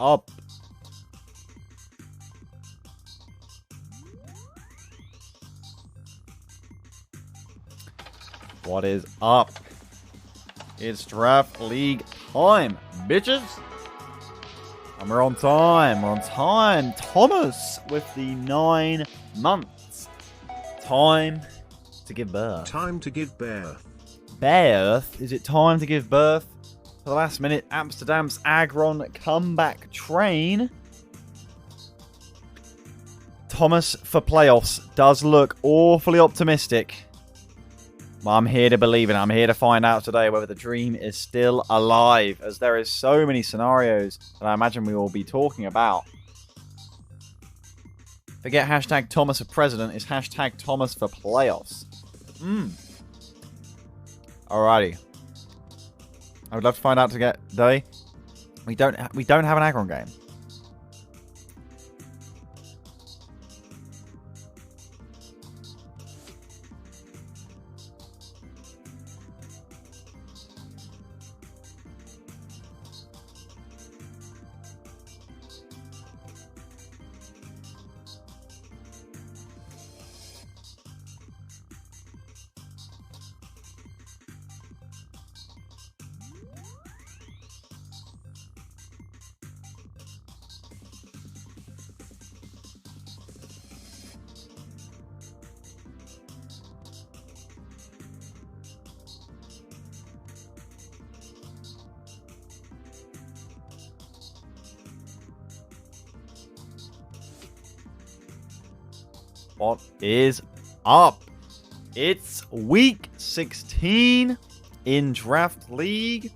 up? What is up? It's Draft League time, bitches. And we're on time. We're on time. Thomas with the 9 months. Time to give birth. Time to give birth. Birth? Is it time to give birth? For the last minute, Amsterdam's Aggron comeback train. Thomas for playoffs does look awfully optimistic. I'm here to believe it. I'm here to find out today whether the dream is still alive, as there is so many scenarios that I imagine we will be talking about. Forget hashtag Thomas for president. It's hashtag Thomas for playoffs. Alrighty. I would love to find out today. We don't have an Aggron game. What is up? It's week 16 in Draft League.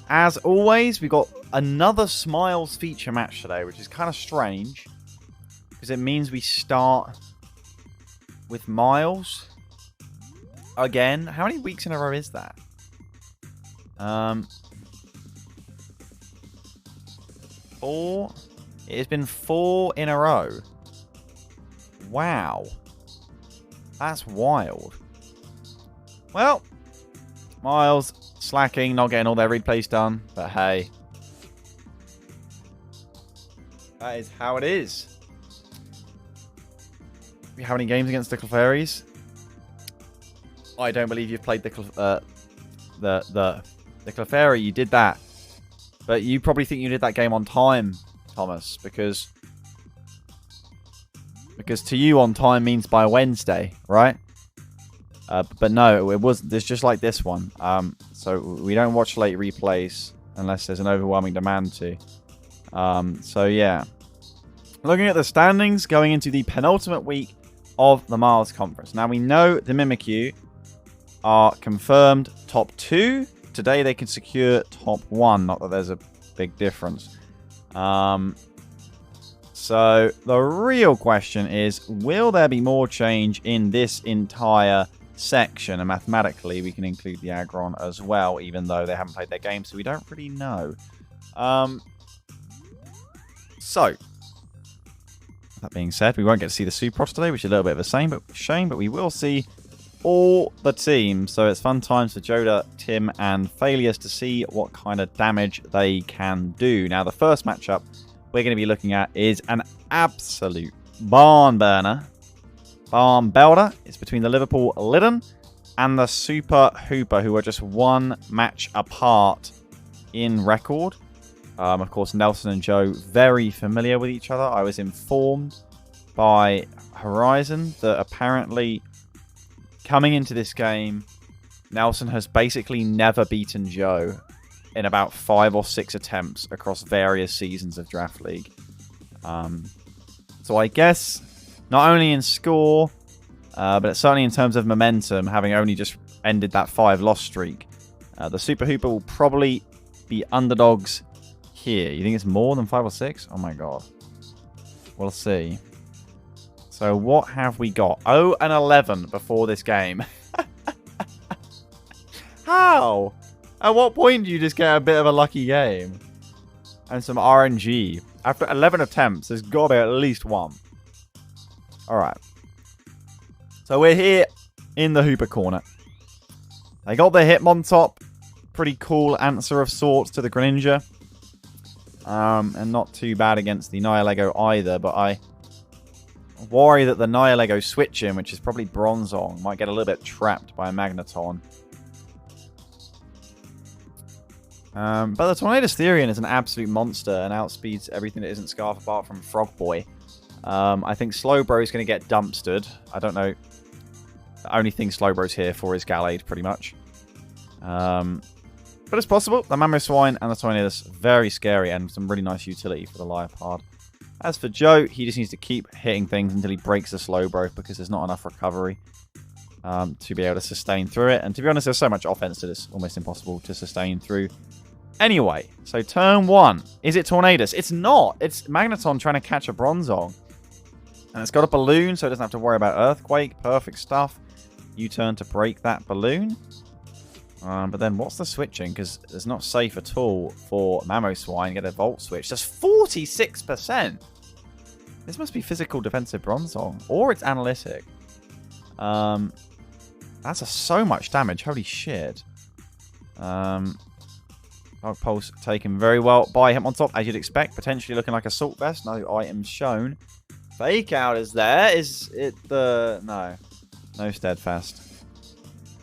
As always, we got another Smiles feature match today, which is kind of strange because it means we start with Miles again. How many weeks in a row is that? 4. It has been 4 in a row. Wow. That's wild. Well, Miles slacking, not getting all their replays done, but hey. That is how it is. You have any games against the Clefairies? I don't believe you've played the Clefairy. You did that. But you probably think you did that game on time, Thomas, because to you on time means by Wednesday, right? But no, it wasn't. It's just like this one. So we don't watch late replays unless there's an overwhelming demand to. So yeah. Looking at the standings going into the penultimate week of the Miles Conference. Now we know the Mimikyu are confirmed top 2. Today they can secure top 1. Not that there's a big difference. So the real question is, will there be more change in this entire section? And mathematically, we can include the Aggron as well, even though they haven't played their game, so we don't really know. So, that being said, we won't get to see the SuperRods today, which is a little bit of a shame, but we will see all the teams. So it's fun times for Joda, Tim, and Failures to see what kind of damage they can do. Now, the first matchup we're going to be looking at is an absolute barn burner. Barn builder. It's between the Liverpool Litten and the Super Hoopa, who are just 1 match apart in record. Of course, Nelson and Joe very familiar with each other. I was informed by Horizon that apparently coming into this game, Nelson has basically never beaten Joe in about 5 or 6 attempts across various seasons of Draft League. So I guess not only in score, but certainly in terms of momentum, having only just ended that 5-loss streak, the Super Hoopa will probably be underdogs here. You think it's more than 5 or 6? Oh my god. We'll see. So what have we got? 0-11 before this game. How? At what point do you just get a bit of a lucky game? And some RNG. After 11 attempts, there's got to be at least 1. Alright. So we're here in the Hoopa corner. They got the Hitmon top. Pretty cool answer of sorts to the Greninja. And not too bad against the Nihilego either, but I worry that the Nihilego switching, which is probably Bronzong, might get a little bit trapped by a Magneton. But the Tornadus Therian is an absolute monster and outspeeds everything that isn't Scarf apart from Frog Boy. I think Slowbro is going to get dumpstered. I don't know. The only thing Slowbro's here for is Gallade, pretty much. But it's possible. The Mamoswine and the Tornadus, very scary and some really nice utility for the Liepard. As for Joe, he just needs to keep hitting things until he breaks the Slowbro because there's not enough recovery to be able to sustain through it. And to be honest, there's so much offense that it's almost impossible to sustain through. Anyway, so turn 1. Is it Tornadus? It's not. It's Magneton trying to catch a Bronzong. And it's got a balloon, so it doesn't have to worry about Earthquake. Perfect stuff. U-turn to break that balloon. But then what's the switching? Because it's not safe at all for Mamoswine. Get a Volt Switch. That's 46%. This must be physical defensive Bronzong. Or it's analytic. That's so much damage. Holy shit. Dark Pulse taken very well by him on top, as you'd expect. Potentially looking like Assault Vest. No items shown. Fake Out is there. Is it the... No. No Steadfast.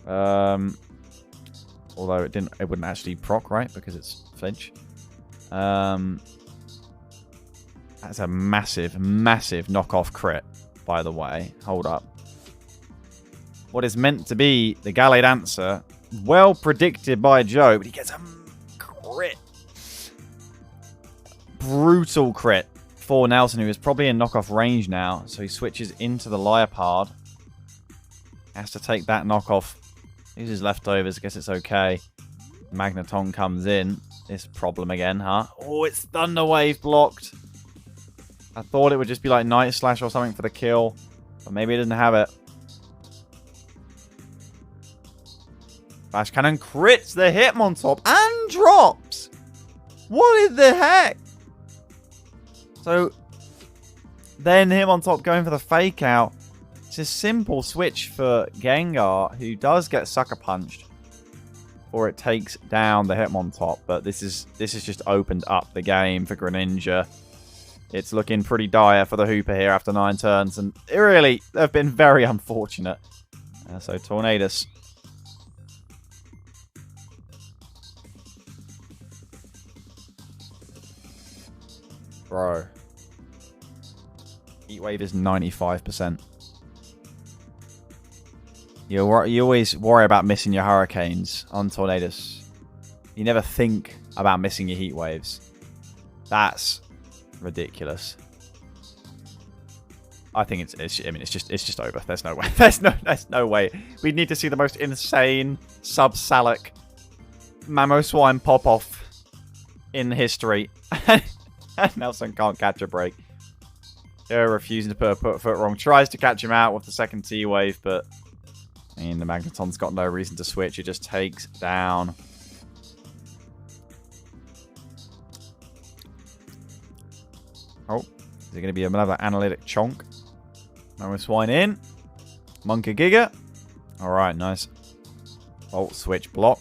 Although it wouldn't actually proc, right? Because it's flinch. That's a massive, massive knockoff crit, by the way. Hold up. What is meant to be the Gallade answer, well predicted by Joe, but he gets a crit. Brutal crit for Nelson, who is probably in knockoff range now. So he switches into the Liepard. Has to take that knockoff. Uses leftovers. I guess it's okay. Magneton comes in. This problem again, huh? Oh, it's Thunder Wave blocked. I thought it would just be like Night Slash or something for the kill. But maybe it didn't have it. Flash Cannon crits the Hitmontop and drops. What in the heck? So then Hitmontop going for the Fake Out. It's a simple switch for Gengar, who does get Sucker Punched, or it takes down the Hitmontop. But this is just opened up the game for Greninja. It's looking pretty dire for the Hoopa here after 9 turns, and really, they've been very unfortunate. So Tornadus. Bro. Heat Wave is 95%. You always worry about missing your Hurricanes on Tornadus. You never think about missing your Heat Waves. That's ridiculous. I think it's just over. There's no way. There's no way. We need to see the most insane Sub-Salic Mamoswine pop-off in history. Nelson can't catch a break. They're refusing to put a foot wrong. Tries to catch him out with the second T-Wave, but I mean, the Magneton's got no reason to switch. It just takes down. Oh, is it going to be another analytic chonk? Mamoswine in. Monkey Giga. Alright, nice. Volt switch block.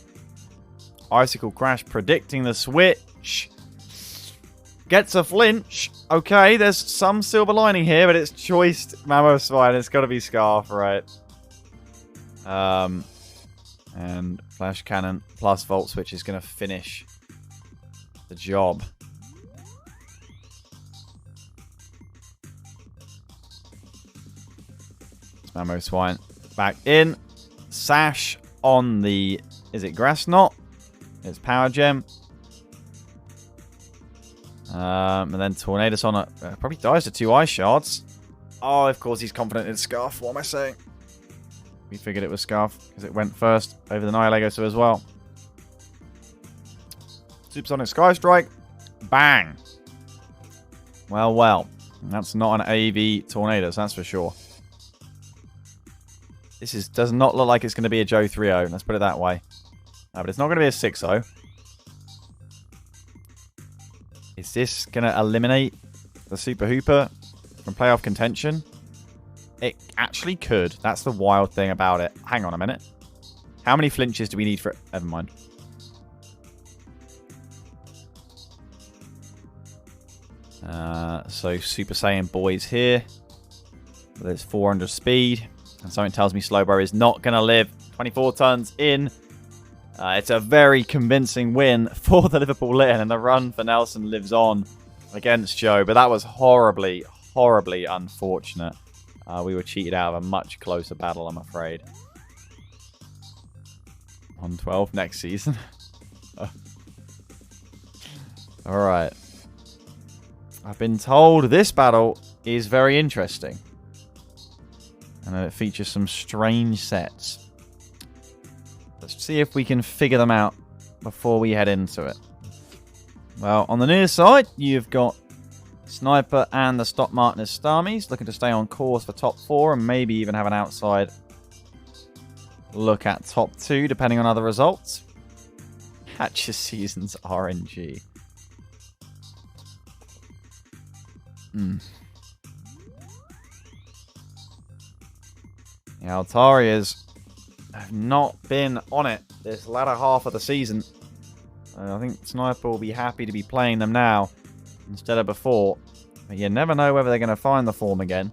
Icicle Crash predicting the switch. Gets a flinch. Okay, there's some silver lining here, but it's choiced Mamoswine. It's got to be Scarf, right? And Flash Cannon plus Volt Switch is going to finish the job. Mamoswine back in. Sash on the... Is it Grass Knot? It's Power Gem. And then Tornadus on it. Probably dies to 2 Ice Shards. Oh, of course he's confident in Scarf. What am I saying? We figured it was Scarf because it went first over the Nihilego as well. Supersonic Sky Strike. Bang. Well. That's not an AV Tornadus, that's for sure. This does not look like it's going to be a Joe 3-0. Let's put it that way. But it's not going to be a 6-0. Is this going to eliminate the Super Hoopa from playoff contention? It actually could. That's the wild thing about it. Hang on a minute. How many flinches do we need for it? Never mind. So Super Saiyan Boy's here. With its 400 speed. And something tells me Slowbro is not going to live. 24 turns in. It's a very convincing win for the Liverpool Litten. And the run for Nelson lives on against Joe. But that was horribly, horribly unfortunate. We were cheated out of a much closer battle, I'm afraid. On 12 next season. Alright. I've been told this battle is very interesting. And it features some strange sets. Let's see if we can figure them out before we head into it. Well, on the near side, you've got Sniper and the Stock Martinez Starmies looking to stay on course for top 4 and maybe even have an outside look at top 2 depending on other results. Hatcher Seasons RNG. The Altarias have not been on it this latter half of the season. I think Sniper will be happy to be playing them now instead of before. But you never know whether they're going to find the form again.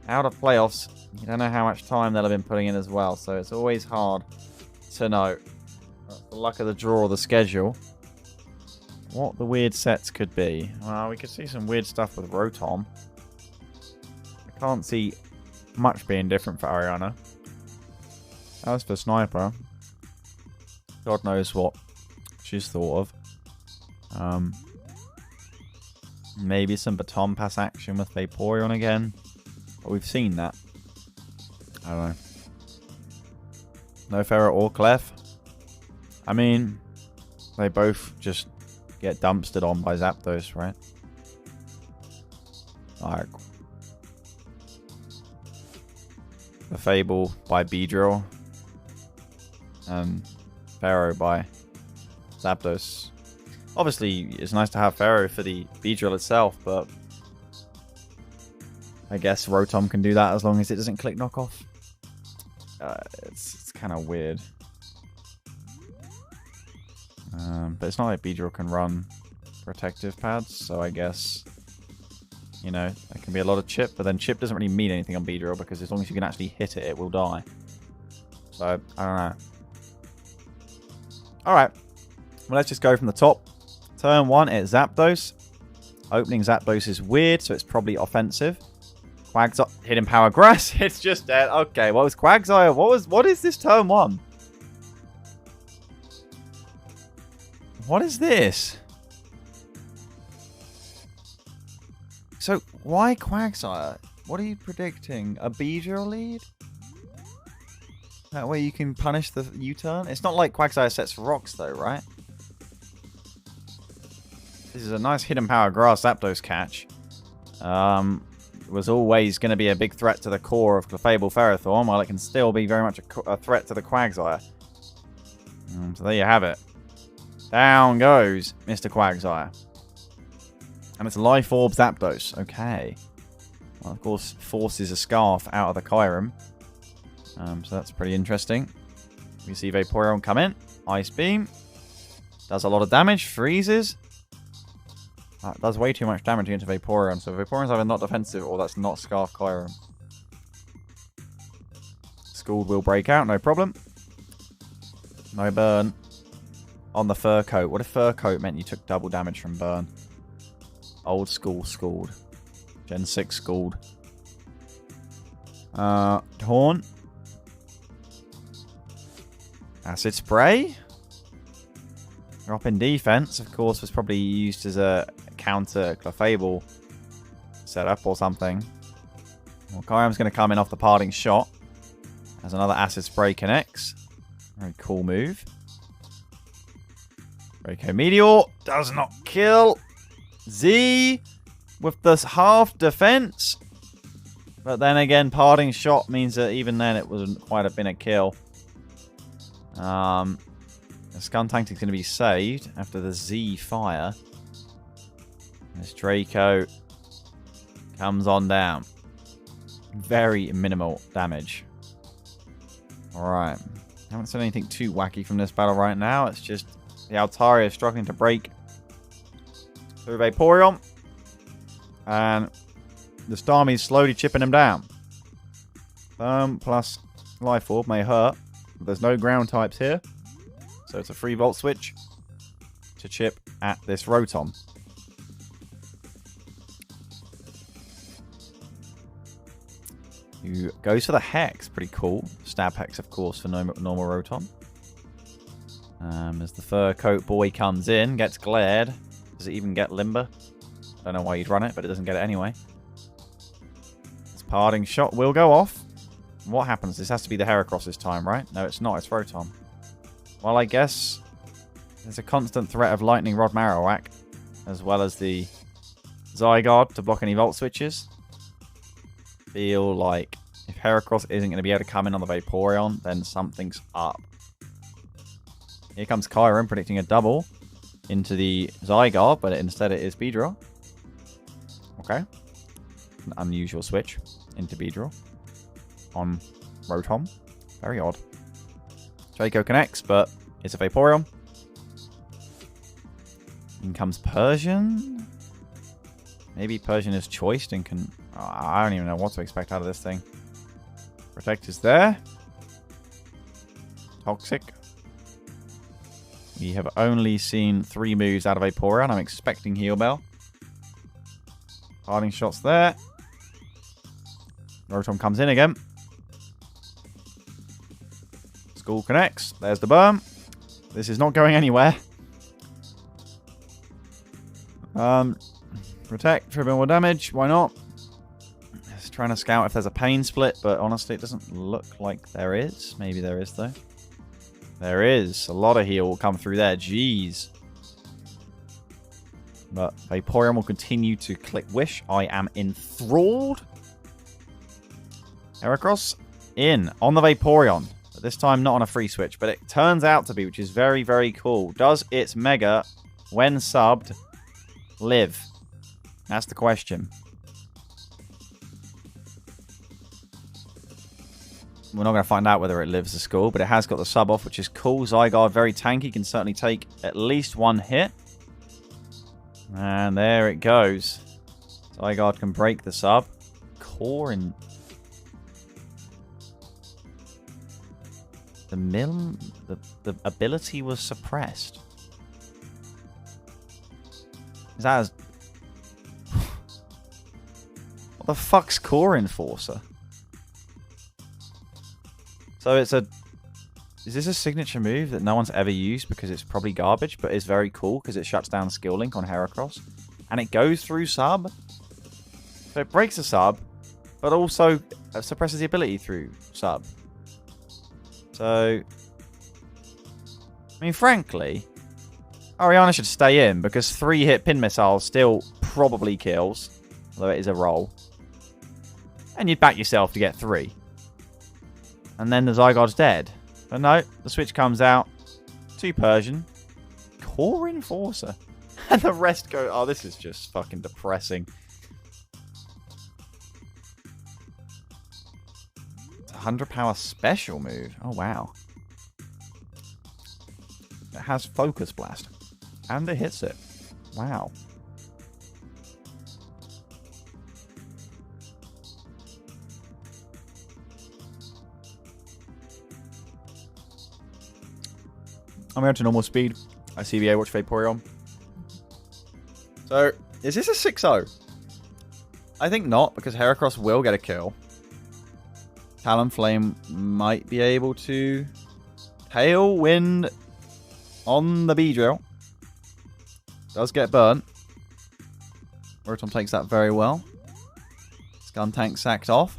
Out of playoffs, you don't know how much time they'll have been putting in as well. So it's always hard to know. That's the luck of the draw or the schedule. What the weird sets could be. Well, we could see some weird stuff with Rotom. I can't see much being different for Ariana. As for Sniper, God knows what she's thought of. Maybe some baton pass action with Vaporeon again. But we've seen that. I don't know. No Ferret or Clef. I mean, they both just get dumpstered on by Zapdos, right? Alright. The Fable by Beedrill. And Pharaoh by Zapdos. Obviously, it's nice to have Pharaoh for the Beedrill itself, but I guess Rotom can do that as long as it doesn't click knockoff. It's kind of weird. But it's not like Beedrill can run protective pads, so I guess, you know, there can be a lot of chip, but then chip doesn't really mean anything on Beedrill because as long as you can actually hit it, it will die. So, I don't know. Alright, well, let's just go from the top. Turn 1, it's Zapdos. Opening Zapdos is weird, so it's probably offensive. Quagsire, Hidden Power Grass, it's just dead. Okay, what was Quagsire? What is this turn 1? What is this? So, why Quagsire? What are you predicting? A Beedrill lead? That way you can punish the U-turn? It's not like Quagsire sets rocks though, right? This is a nice Hidden Power Grass Zapdos catch. It was always going to be a big threat to the core of Clefable Ferrothorn, while it can still be very much a threat to the Quagsire. So there you have it. Down goes Mr. Quagsire. And it's Life Orb Zapdos. Okay. Well, of course, forces a Scarf out of the Kyurem. So that's pretty interesting. We see Vaporeon come in. Ice Beam. Does a lot of damage. Freezes. That does way too much damage into Vaporeon. So Vaporeon's either not defensive or that's not Scarf Kyurem. Scald will break out. No problem. No burn on the Fur Coat. What if Fur Coat meant you took double damage from burn? Old school Scald. Gen 6 Scald. Horn. Acid Spray. Drop in defense, of course, was probably used as a counter Clefable setup or something. Well, Kyurem's going to come in off the parting shot as another Acid Spray connects. Very cool move. Draco Meteor does not kill. Z with this half defense. But then again, parting shot means that even then it wasn't quite have been a kill. The Skuntank is going to be saved after the Z fire. This Draco comes on down. Very minimal damage. Alright. Haven't seen anything too wacky from this battle right now. It's just the Altaria struggling to break through Vaporeon. And the Starmies slowly chipping him down. Plus Life Orb may hurt. But there's no ground types here. So it's a free Volt Switch to chip at this Rotom. You goes for the Hex. Pretty cool. Stab Hex, of course, for normal Rotom. As the Fur Coat Boy comes in, gets glared. Does it even get Limber? I don't know why you'd run it, but it doesn't get it anyway. This Parting Shot will go off. What happens? This has to be the Heracross this time, right? No, it's not. It's Rotom. Well, I guess there's a constant threat of Lightning Rod Marowak, as well as the Zygarde to block any Volt Switches. Feel like if Heracross isn't going to be able to come in on the Vaporeon, then something's up. Here comes Kyurem predicting a double into the Zygarde, but instead it is Beedrill. Okay. An unusual switch into Beedrill on Rotom. Very odd. Draco connects, but it's a Vaporeon. In comes Persian. Maybe Persian is choiced and can... Oh, I don't even know what to expect out of this thing. Protect is there. Toxic. We have only seen 3 moves out of Vaporeon. I'm expecting Heal Bell. Parting Shots there. Rotom comes in again. School connects. There's the burn. This is not going anywhere. Protect for a bit more damage. Why not? Just trying to scout if there's a pain split, but honestly, it doesn't look like there is. Maybe there is, though. There is. A lot of heal will come through there. Jeez. But Vaporeon will continue to click Wish. I am enthralled. Heracross in on the Vaporeon. But this time not on a free switch, but it turns out to be, which is very, very cool. Does its Mega, when subbed, live? That's the question. We're not going to find out whether it lives the school, but it has got the sub off, which is cool. Zygarde, very tanky, can certainly take at least 1 hit. And there it goes. Zygarde can break the sub. Core in... The ability was suppressed. Is that as... What the fuck's Core Enforcer? So it's a... Is this a signature move that no one's ever used because it's probably garbage, but is very cool because it shuts down Skill Link on Heracross? And it goes through sub? So it breaks the sub, but also suppresses the ability through sub. So... I mean, frankly, Ariana should stay in because 3-hit Pin Missile still probably kills, although it is a roll. And you'd back yourself to get 3. And then the Zygarde's dead. But no, the switch comes out to Persian. Core Enforcer. And the rest go... Oh, this is just fucking depressing. It's a 100 power special move. Oh, wow. It has Focus Blast. And it hits it. Wow. I'm going to normal speed. I CBA watch Vaporeon. So, is this a 6-0? I think not, because Heracross will get a kill. Talonflame might be able to Tailwind on the Beedrill. Does get burnt. Rotom takes that very well. Skuntank sacked off.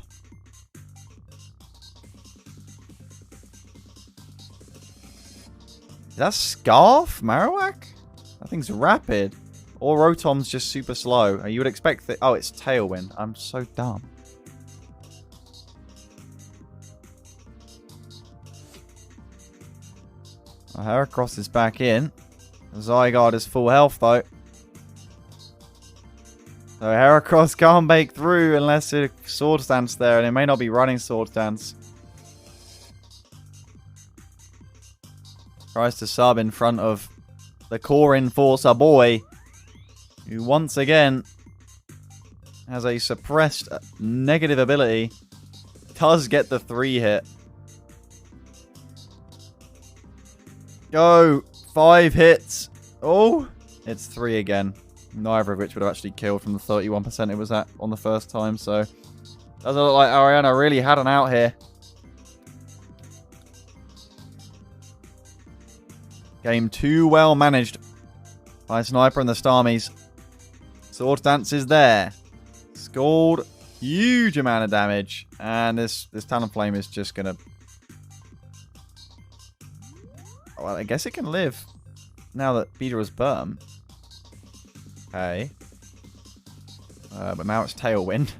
Is that Scarf? Marowak? That thing's rapid. Or Rotom's just super slow. You would expect that... Oh, it's Tailwind. I'm so dumb. Well, Heracross is back in. Zygarde is full health, though. So Heracross can't break through unless a Sword Dance there, and it may not be running Sword Dance. Tries to sub in front of the Core Enforcer boy, who once again has a suppressed negative ability. Does get the 3 hit. Go! 5 hits. Oh! It's 3 again. Neither of which would have actually killed from the 31% it was at on the first time, so... Doesn't look like Ariana really had an out here. Game too well managed by Sniper and the Starmies. Sword Dance is there. Scored huge amount of damage. And this Talonflame is just going to... Well, I guess it can live now that Beedrill's Burm. Okay. But now it's Tailwind.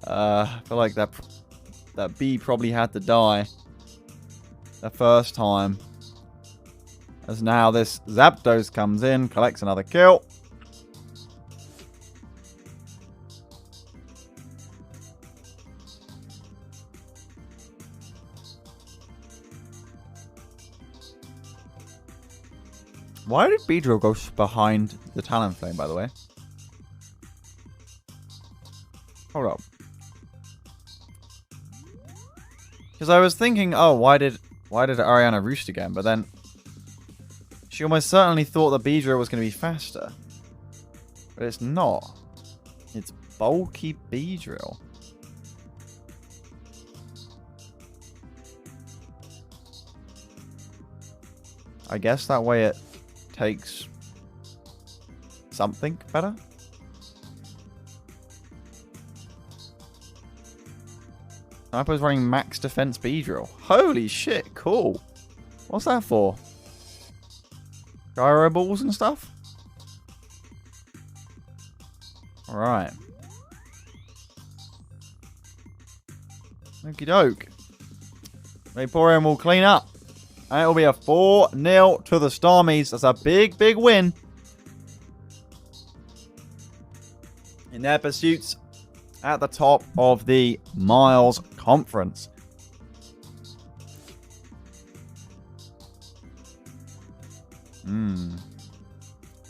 I feel like that bee probably had to die the first time. As now this Zapdos comes in, collects another kill. Why did Beedrill go behind the Talonflame, by the way? Hold up. Because I was thinking, oh, why did Ariana roost again? But then she almost certainly thought the Beedrill was going to be faster. But it's not. It's bulky Beedrill. I guess that way it takes something better. Sniper's running max defense Beedrill. Holy shit, cool. What's that for? Gyro balls and stuff? Alright. Okie doke. Vaporeon will clean up. And it will be a 4-0 to the Starmies. That's a big, big win. In their pursuits at the top of the Miles Conference.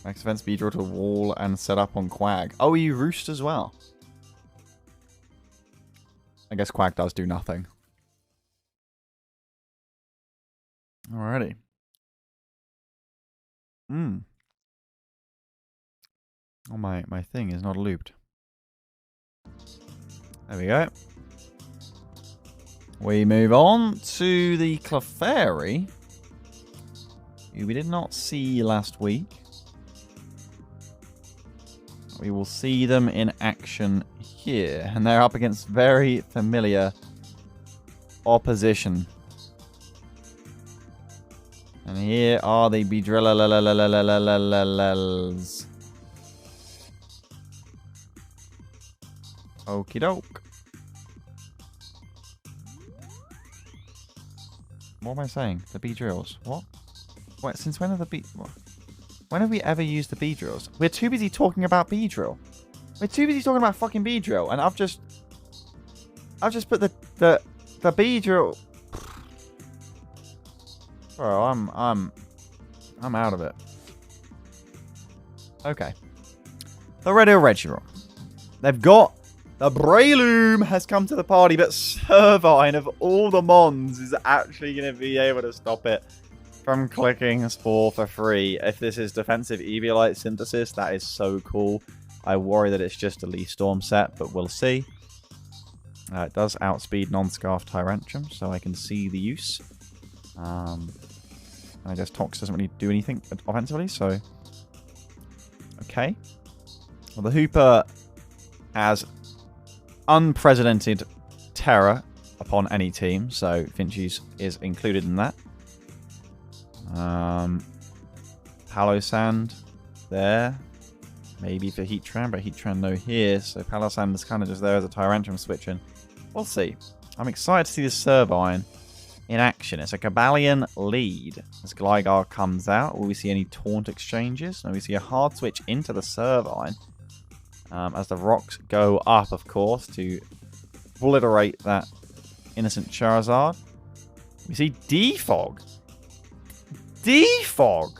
Max defense Beedrill to wall and set up on Quag. Oh, you roost as well. I guess Quag does do nothing. Alrighty. Oh, my thing is not looped. There we go. We move on to the Clefairy, who we did not see last week. We will see them in action here, and they're up against very familiar opposition. And here are the Beedrills. Okie doke. What am I saying? The Beedrills. What? Wait, since when are the when have we ever used the Beedrills? We're too busy talking about Beedrill. We're too busy talking about fucking Beedrill, and I've just put the Beedrill. Bro, I'm out of it. Okay. The Regirock. They've got the Breloom has come to the party, but Servine of all the Mons is actually going to be able to stop it from clicking Spore for free. If this is defensive Eviolite synthesis, that is so cool. I worry that it's just a Lee Storm set, but we'll see. It does outspeed non-Scarf Tyrantrum, so I can see the use. I guess Tox doesn't really do anything offensively, so... Okay. Well, the Hoopa has unprecedented terror upon any team, so Finchie's is included in that. Palosand there. Maybe for Heatran, but Heatran no here, so Palosand is kind of just there as a Tyrantrum switching. We'll see. I'm excited to see the Servine in action. It's a Cobalion lead. As Gligar comes out, will we see any taunt exchanges? No, we see a hard switch into the Servine. As the rocks go up, of course, to obliterate that innocent Charizard. We see Defog. Defog?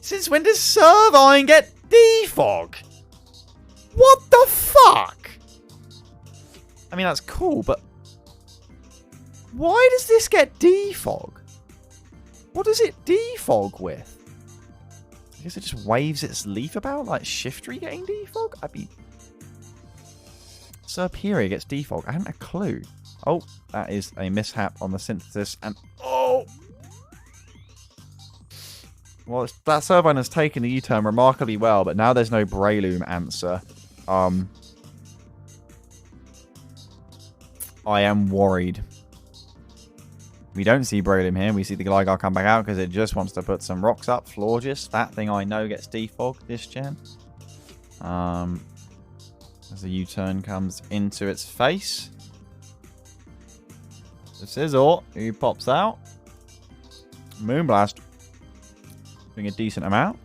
Since when does Servine get Defog? What the fuck? I mean, that's cool, but why does this get defog? What does it defog with? I guess it just waves its leaf about, like Shiftry getting defog? I mean, Serperior gets defog. I hadn't a clue. Oh, that is a mishap on the synthesis, and oh! Well, that Servine has taken the U-turn remarkably well, but now there's no Breloom answer. I am worried. We don't see Breloom here. We see the Gligar come back out because it just wants to put some rocks up. Florges, that thing I know gets defogged this gen. As the U-turn comes into its face. The Scizor, who pops out. Moonblast. Doing a decent amount.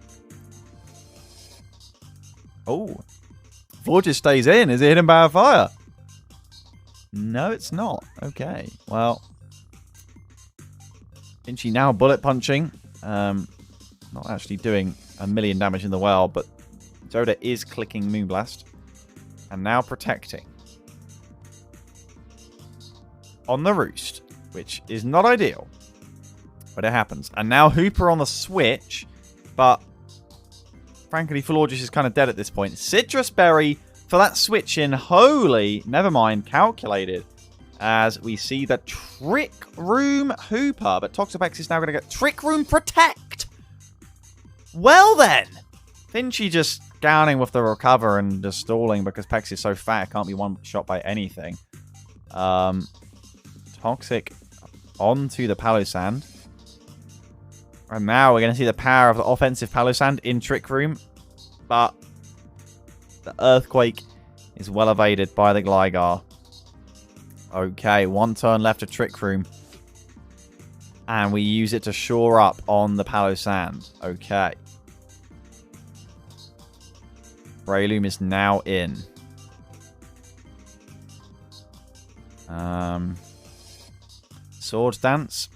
Oh. Florges stays in. Is it hidden by a fire? No, it's not. Okay. Well. Pinchy now bullet punching. Not actually doing a million damage in the well, but Zoda is clicking Moonblast. And now protecting. On the roost, which is not ideal. But it happens. And now Hoopa on the switch. But frankly, Florges is kind of dead at this point. Citrus Berry for that switch in. Holy, never mind, calculated. As we see the Trick Room Hoopa. But Toxapex is now going to get Trick Room Protect. Well then. Pinchy just gowning with the recover and just stalling because Pex is so fat it can't be one shot by anything. Toxic onto the Palossand. And now we're going to see the power of the offensive Palossand in Trick Room. But the Earthquake is well evaded by the Gligar. Okay, one turn left of Trick Room. And we use it to shore up on the Palossand. Okay. Breloom is now in. Swords Dance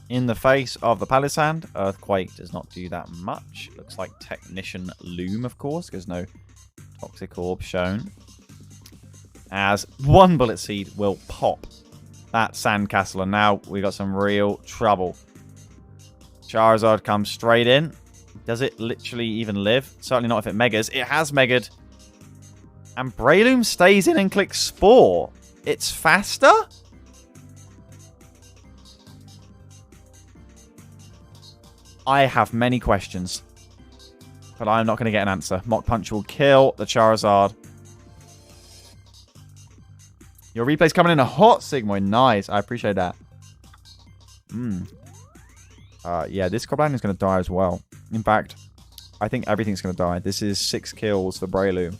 in the face of the Palossand. Earthquake does not do that much. Looks like Technician Loom, of course, because no Toxic Orb shown. As one Bullet Seed will pop that Sandcastle, and now we got some real trouble. Charizard comes straight in. Does it literally even live? Certainly not if it megas. It has megaed. And Breloom stays in and clicks Spore. It's faster? I have many questions. But I'm not going to get an answer. Mach Punch will kill the Charizard. Your replay's coming in a hot, Sigmoid. Nice. I appreciate that. Yeah, this Cobblin is going to die as well. In fact, I think everything's going to die. This is 6 kills for Breloom.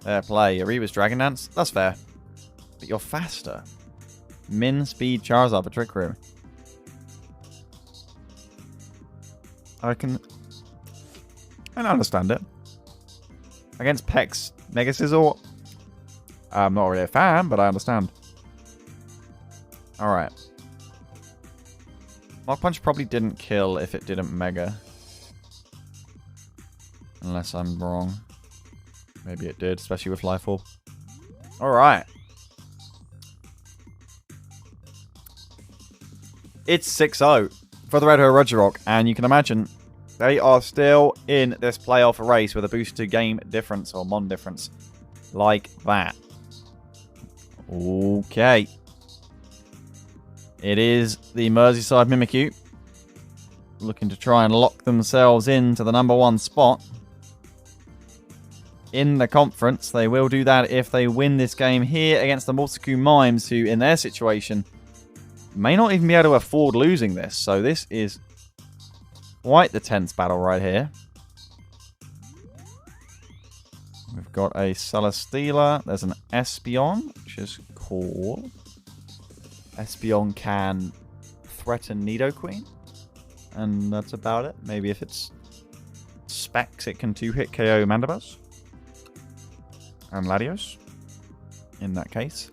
Fair play. Ariba's Dragon Dance. That's fair. But you're faster. Min speed Charizard for Trick Room. I understand it. Against Pex Mega Scizor, I'm not really a fan, but I understand. Alright. Mach Punch probably didn't kill if it didn't Mega. Unless I'm wrong. Maybe it did, especially with Life Orb. Alright. It's 6-0 for the Red Hair Regirock, and you can imagine they are still in this playoff race with a boost to game difference or mon difference like that. Okay. It is the Merseyside Mimikyu looking to try and lock themselves into the #1 spot in the conference. They will do that if they win this game here against the Mimikyu Mimes, who in their situation may not even be able to afford losing this. So this is quite the tense battle right here. We've got a Celesteela. There's an Espeon, which is cool. Espeon can threaten Nidoqueen. And that's about it. Maybe if it's Specs, it can 2-hit KO Mandibuzz. And Latios, in that case.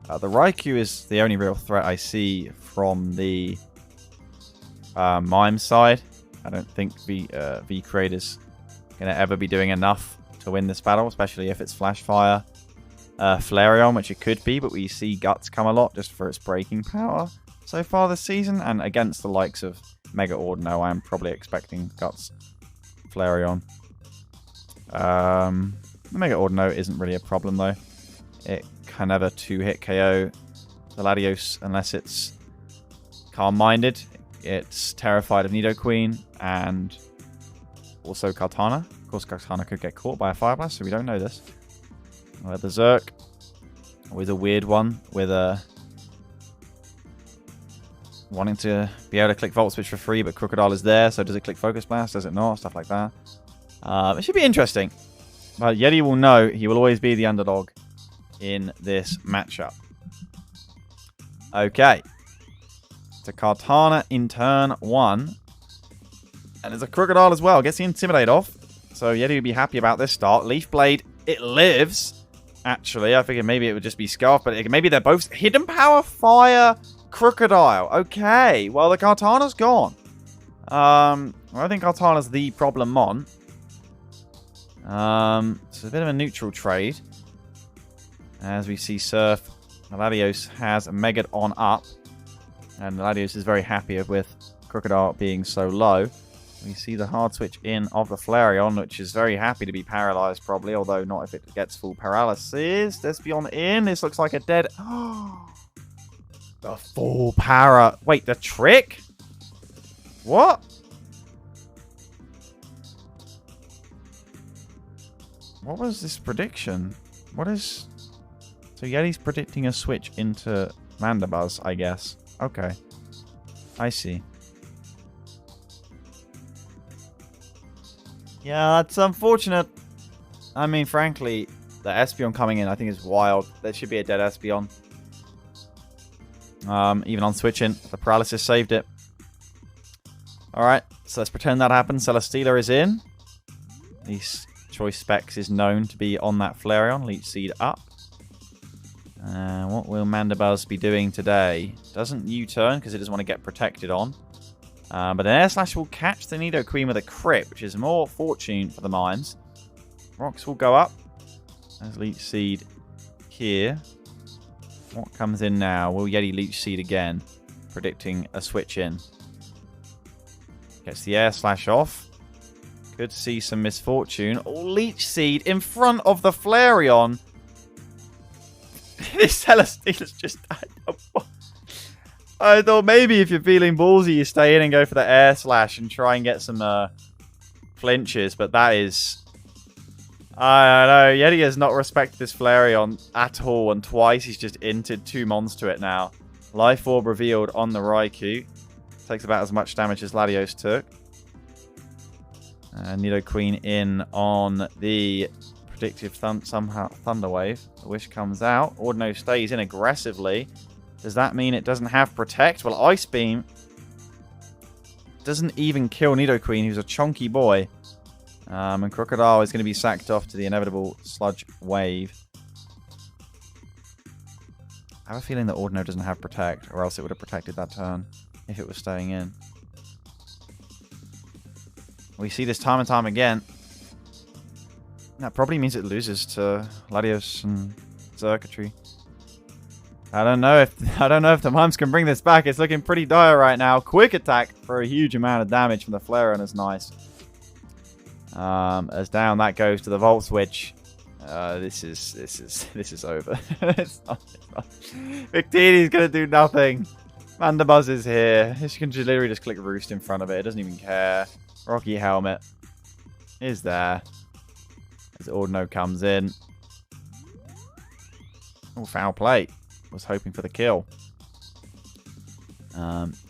The Raikou is the only real threat I see from the Mime side. I don't think V Creators going to ever be doing enough to win this battle, especially if it's Flash Fire Flareon, which it could be, but we see Guts come a lot just for its breaking power so far this season, and against the likes of Mega Ordino, I am probably expecting Guts Flareon. The Mega Ordino isn't really a problem, though. It can never 2-hit KO the Latios unless it's calm-minded. It's terrified of Nidoqueen and also Kartana. Of course, Kartana could get caught by a Fire Blast, so we don't know this. Berserk. Always a weird one with wanting to be able to click Volt Switch for free, but Crocodile is there, so does it click Focus Blast? Does it not? Stuff like that. It should be interesting. But Yeti will know he will always be the underdog in this matchup. Okay. It's a Kartana in turn 1. And there's a Crocodile as well. Gets the Intimidate off. So Yeti would be happy about this start. Leaf Blade, it lives. Actually, I figured maybe it would just be Scarf, but maybe they're both Hidden Power, Fire, Crocodile. Okay, well, the Kartana's gone. I think Kartana's the problem mon. It's a bit of a neutral trade. As we see Surf, Latios has Megad on up. And Latios is very happy with Crocodile being so low. We see the hard switch in of the Flareon, which is very happy to be paralyzed probably, although not if it gets full paralysis. Thespion in. This looks like a dead... The full para... Wait, the trick? What? What was this prediction? What is... So Yeti's predicting a switch into Mandibuzz, I guess. Okay. I see. Yeah, that's unfortunate. I mean, frankly, the Espeon coming in I think is wild. There should be a dead Espeon. Even on switching, the paralysis saved it. Alright, so let's pretend that happened. Celesteela is in. These Choice Specs is known to be on that Flareon. Leech Seed up. What will Mandibuzz be doing today? Doesn't U-turn because it doesn't want to get protected on. But an Air Slash will catch the Nidoqueen with a crit, which is more fortune for the Mimes. Rocks will go up. There's Leech Seed here. What comes in now? Will Yeti Leech Seed again? Predicting a switch in. Gets the Air Slash off. Could see some misfortune. Oh, Leech Seed in front of the Flareon. This Celesteela's just... I thought maybe if you're feeling ballsy, you stay in and go for the Air Slash and try and get some flinches, but that is... I don't know. Yeti has not respected this Flareon at all, and twice he's just inted 2 mons to it now. Life Orb revealed on the Raikou. Takes about as much damage as Latios took. Nidoqueen in on the predictive Thunder Wave. The Wish comes out. Ordino stays in aggressively. Does that mean it doesn't have Protect? Well, Ice Beam doesn't even kill Nidoqueen, who's a chunky boy. And Crocodile is going to be sacked off to the inevitable Sludge Wave. I have a feeling that Ordino doesn't have Protect, or else it would have protected that turn if it was staying in. We see this time and time again. That probably means it loses to Latios and Circuitry. I don't know if the Mimes can bring this back. It's looking pretty dire right now. Quick Attack for a huge amount of damage from the Flareon is nice. As down that goes to the Volt Switch. This is over. it's not. Victini's gonna do nothing. Mandibuzz is here. You can literally just click Roost in front of it. It doesn't even care. Rocky Helmet is there. As Ordino comes in. Oh, foul play. Was hoping for the kill.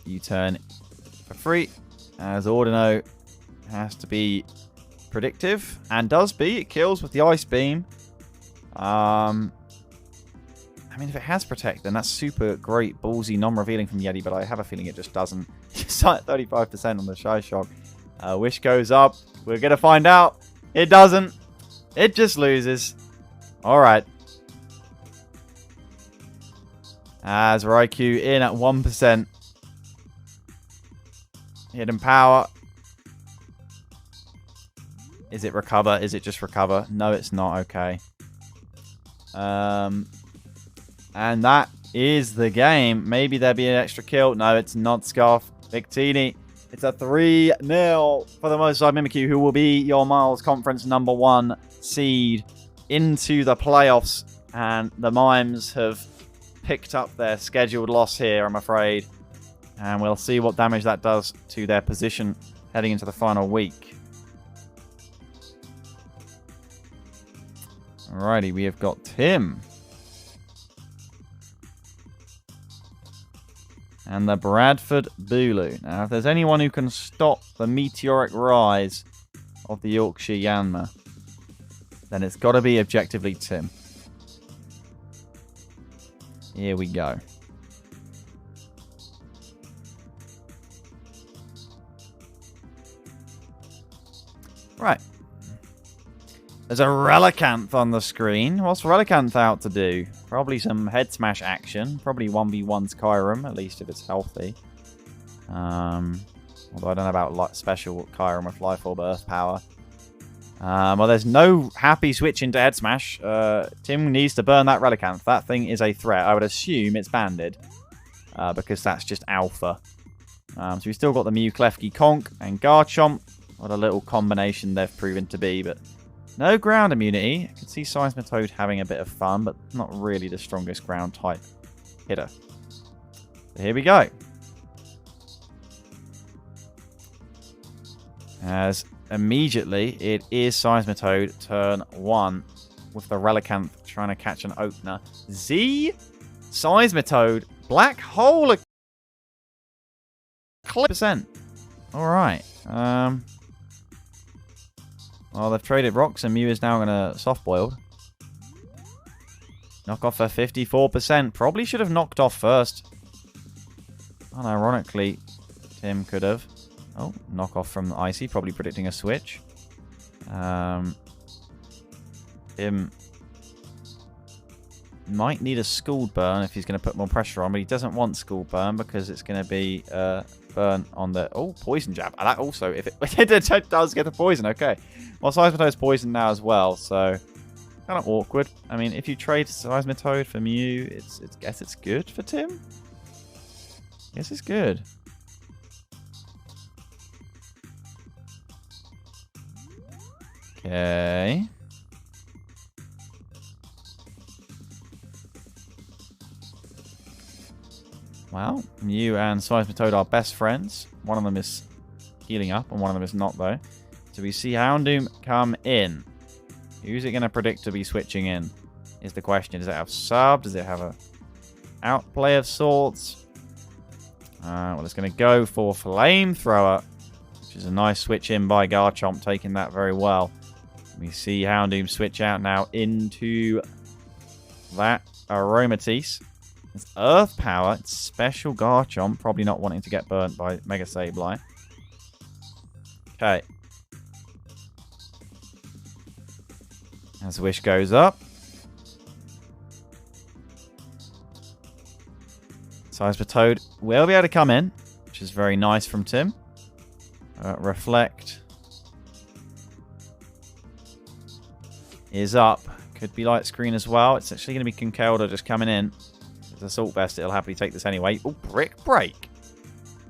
U-turn for free. As Ordino has to be predictive. And does be. It kills with the Ice Beam. I mean, if it has Protect, then that's super great, ballsy, non-revealing from Yeti, but I have a feeling it just doesn't. Just like 35% on the Shy Shock. Wish goes up. We're going to find out. It doesn't. It just loses. Alright. As Raikou in at 1%. Hidden Power. Is it recover? Is it just recover? No, it's not. Okay. And that is the game. Maybe there'll be an extra kill. No, it's not Scarf. Victini. It's a 3-0 for the most side Mimikyu, who will be your Miles Conference #1 seed into the playoffs. And the Mimes have picked up their scheduled loss here, I'm afraid. And we'll see what damage that does to their position heading into the final week. Alrighty, we have got Tim. And the Bradford Bulu. Now, if there's anyone who can stop the meteoric rise of the Yorkshire Yanma, then it's got to be objectively Tim. Here we go. Right. There's a Relicanth on the screen. What's Relicanth out to do? Probably some head smash action. Probably 1v1 Kyurem, at least if it's healthy. Although I don't know about special Kyurem with Life Orb Earth Power. Well, there's no happy switch into head smash. Tim needs to burn that Relicanth. That thing is a threat. I would assume it's banded. Because that's just alpha. So we've still got the Mew, Klefki, Conk, and Garchomp. What a little combination they've proven to be, but no ground immunity. I can see Seismitoad having a bit of fun, but not really the strongest ground type hitter. So here we go. As immediately it is Seismitoad turn 1 with the Relicanth trying to catch an opener. Seismitoad, Black Hole %. Alright. Well, they've traded rocks and Mew is now going to soft-boiled. Knock off for 54%. Probably should have knocked off first. Unironically, Tim could have. Oh, knock off from the Icy. Probably predicting a switch. Tim might need a Scald Burn if he's going to put more pressure on, but he doesn't want Scald Burn because it's going to be burn on the... Oh, Poison Jab. And that also, if it does get a poison, okay. Well, Seismitoad's poisoned now as well, so kind of awkward. I mean, if you trade Seismitoad for Mew, guess it's good for Tim? Guess it's good. Okay. Well, Mew and Seismitoad are best friends. One of them is healing up, and one of them is not, though. So we see Houndoom come in. Who's it going to predict to be switching in? Is the question. Does it have sub? Does it have a outplay of sorts? Well, it's going to go for Flamethrower, which is a nice switch in by Garchomp, taking that very well. We see Houndoom switch out now into that Aromatisse. It's Earth Power. It's special Garchomp, probably not wanting to get burnt by Mega Sableye. Okay. As Wish goes up. Seismitoad will be able to come in, which is very nice from Tim. Reflect is up. Could be Light Screen as well. It's actually going to be Conkeldurr just coming in. It's Assault Vest. It'll happily take this anyway. Oh, Brick Break.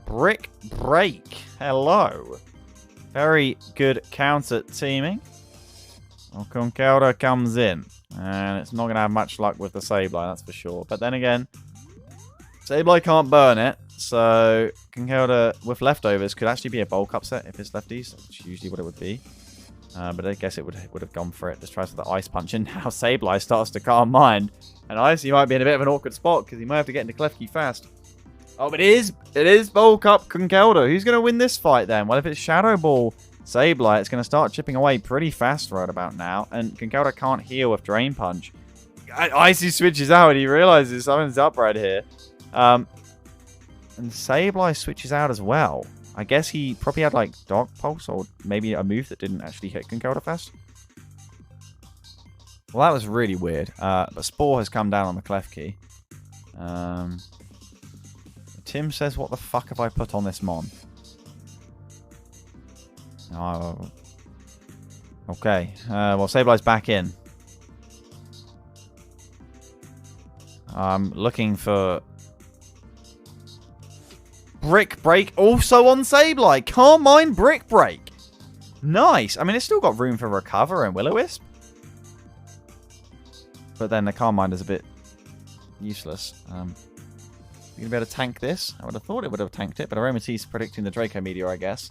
Brick Break. Hello. Very good counter teaming. Well, Conkeldurr comes in. And it's not going to have much luck with the Sableye, that's for sure. But then again, Sableye can't burn it. So Conkeldurr with leftovers could actually be a bulk upset if it's lefties. That's usually what it would be. But I guess it would have gone for it. Just tries for the Ice Punch. And now Sableye starts to calm mind. And Icy might be in a bit of an awkward spot because he might have to get into Klefki fast. Oh, but it is bulk up Conkeldurr. Who's going to win this fight then? Well, if it's Shadow Ball Sableye, it's going to start chipping away pretty fast right about now. And Conkeldurr can't heal with Drain Punch. Icy switches out and he realizes something's up right here. And Sableye switches out as well. I guess he probably had like Dark Pulse or maybe a move that didn't actually hit Conkeldurr fast. Well, that was really weird. But Spore has come down on the Klefki. Tim says, what the fuck have I put on this Mon? Oh. Okay. Well, Sableye's back in. I'm looking for... Brick Break also on Sableye. Can't mind Brick Break. Nice. I mean, it's still got room for Recover and Will-O-Wisp. But then the Calm Mind is a bit useless. You going to be able to tank this? I would have thought it would have tanked it, but Aromatisse predicting the Draco Meteor, I guess.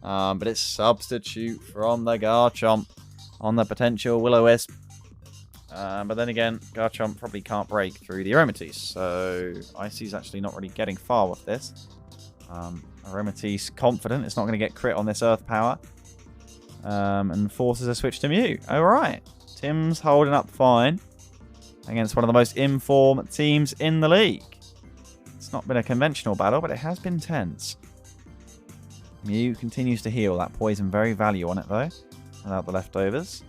But it's Substitute from the Garchomp on the potential Will-O-Wisp. But then again, Garchomp probably can't break through the Aromatisse, so Icy's actually not really getting far with this. Aromatisse confident it's not going to get crit on this Earth Power, and forces a switch to Mew. Alright, Tim's holding up fine against one of the most informed teams in the league. It's not been a conventional battle, but it has been tense. Mew continues to heal. That poison very value on it, though, without the leftovers.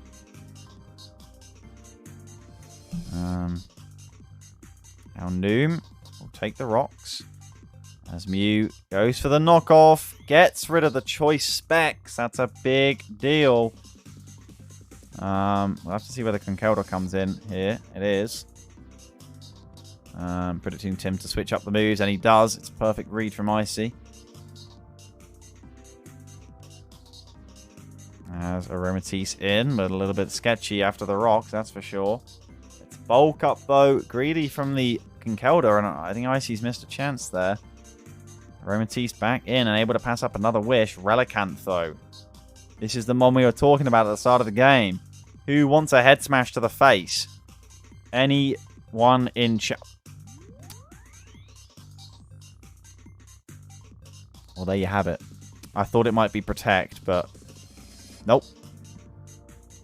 Now Noom will take the rocks as Mew goes for the knockoff, gets rid of the choice specs. That's a big deal. We'll have to see whether Conkeldurr comes in here. It is. Predicting Tim to switch up the moves, and he does. It's a perfect read from Icy. As Aromatisse in, but a little bit sketchy after the rocks, that's for sure. It's bulk up, though. Greedy from the Conkeldurr, and I think Icy's missed a chance there. Aromatisse back in and able to pass up another wish. Relicanth, though. This is the one we were talking about at the start of the game. Who wants a head smash to the face? Anyone in chat? Well, there you have it. I thought it might be Protect, but... Nope.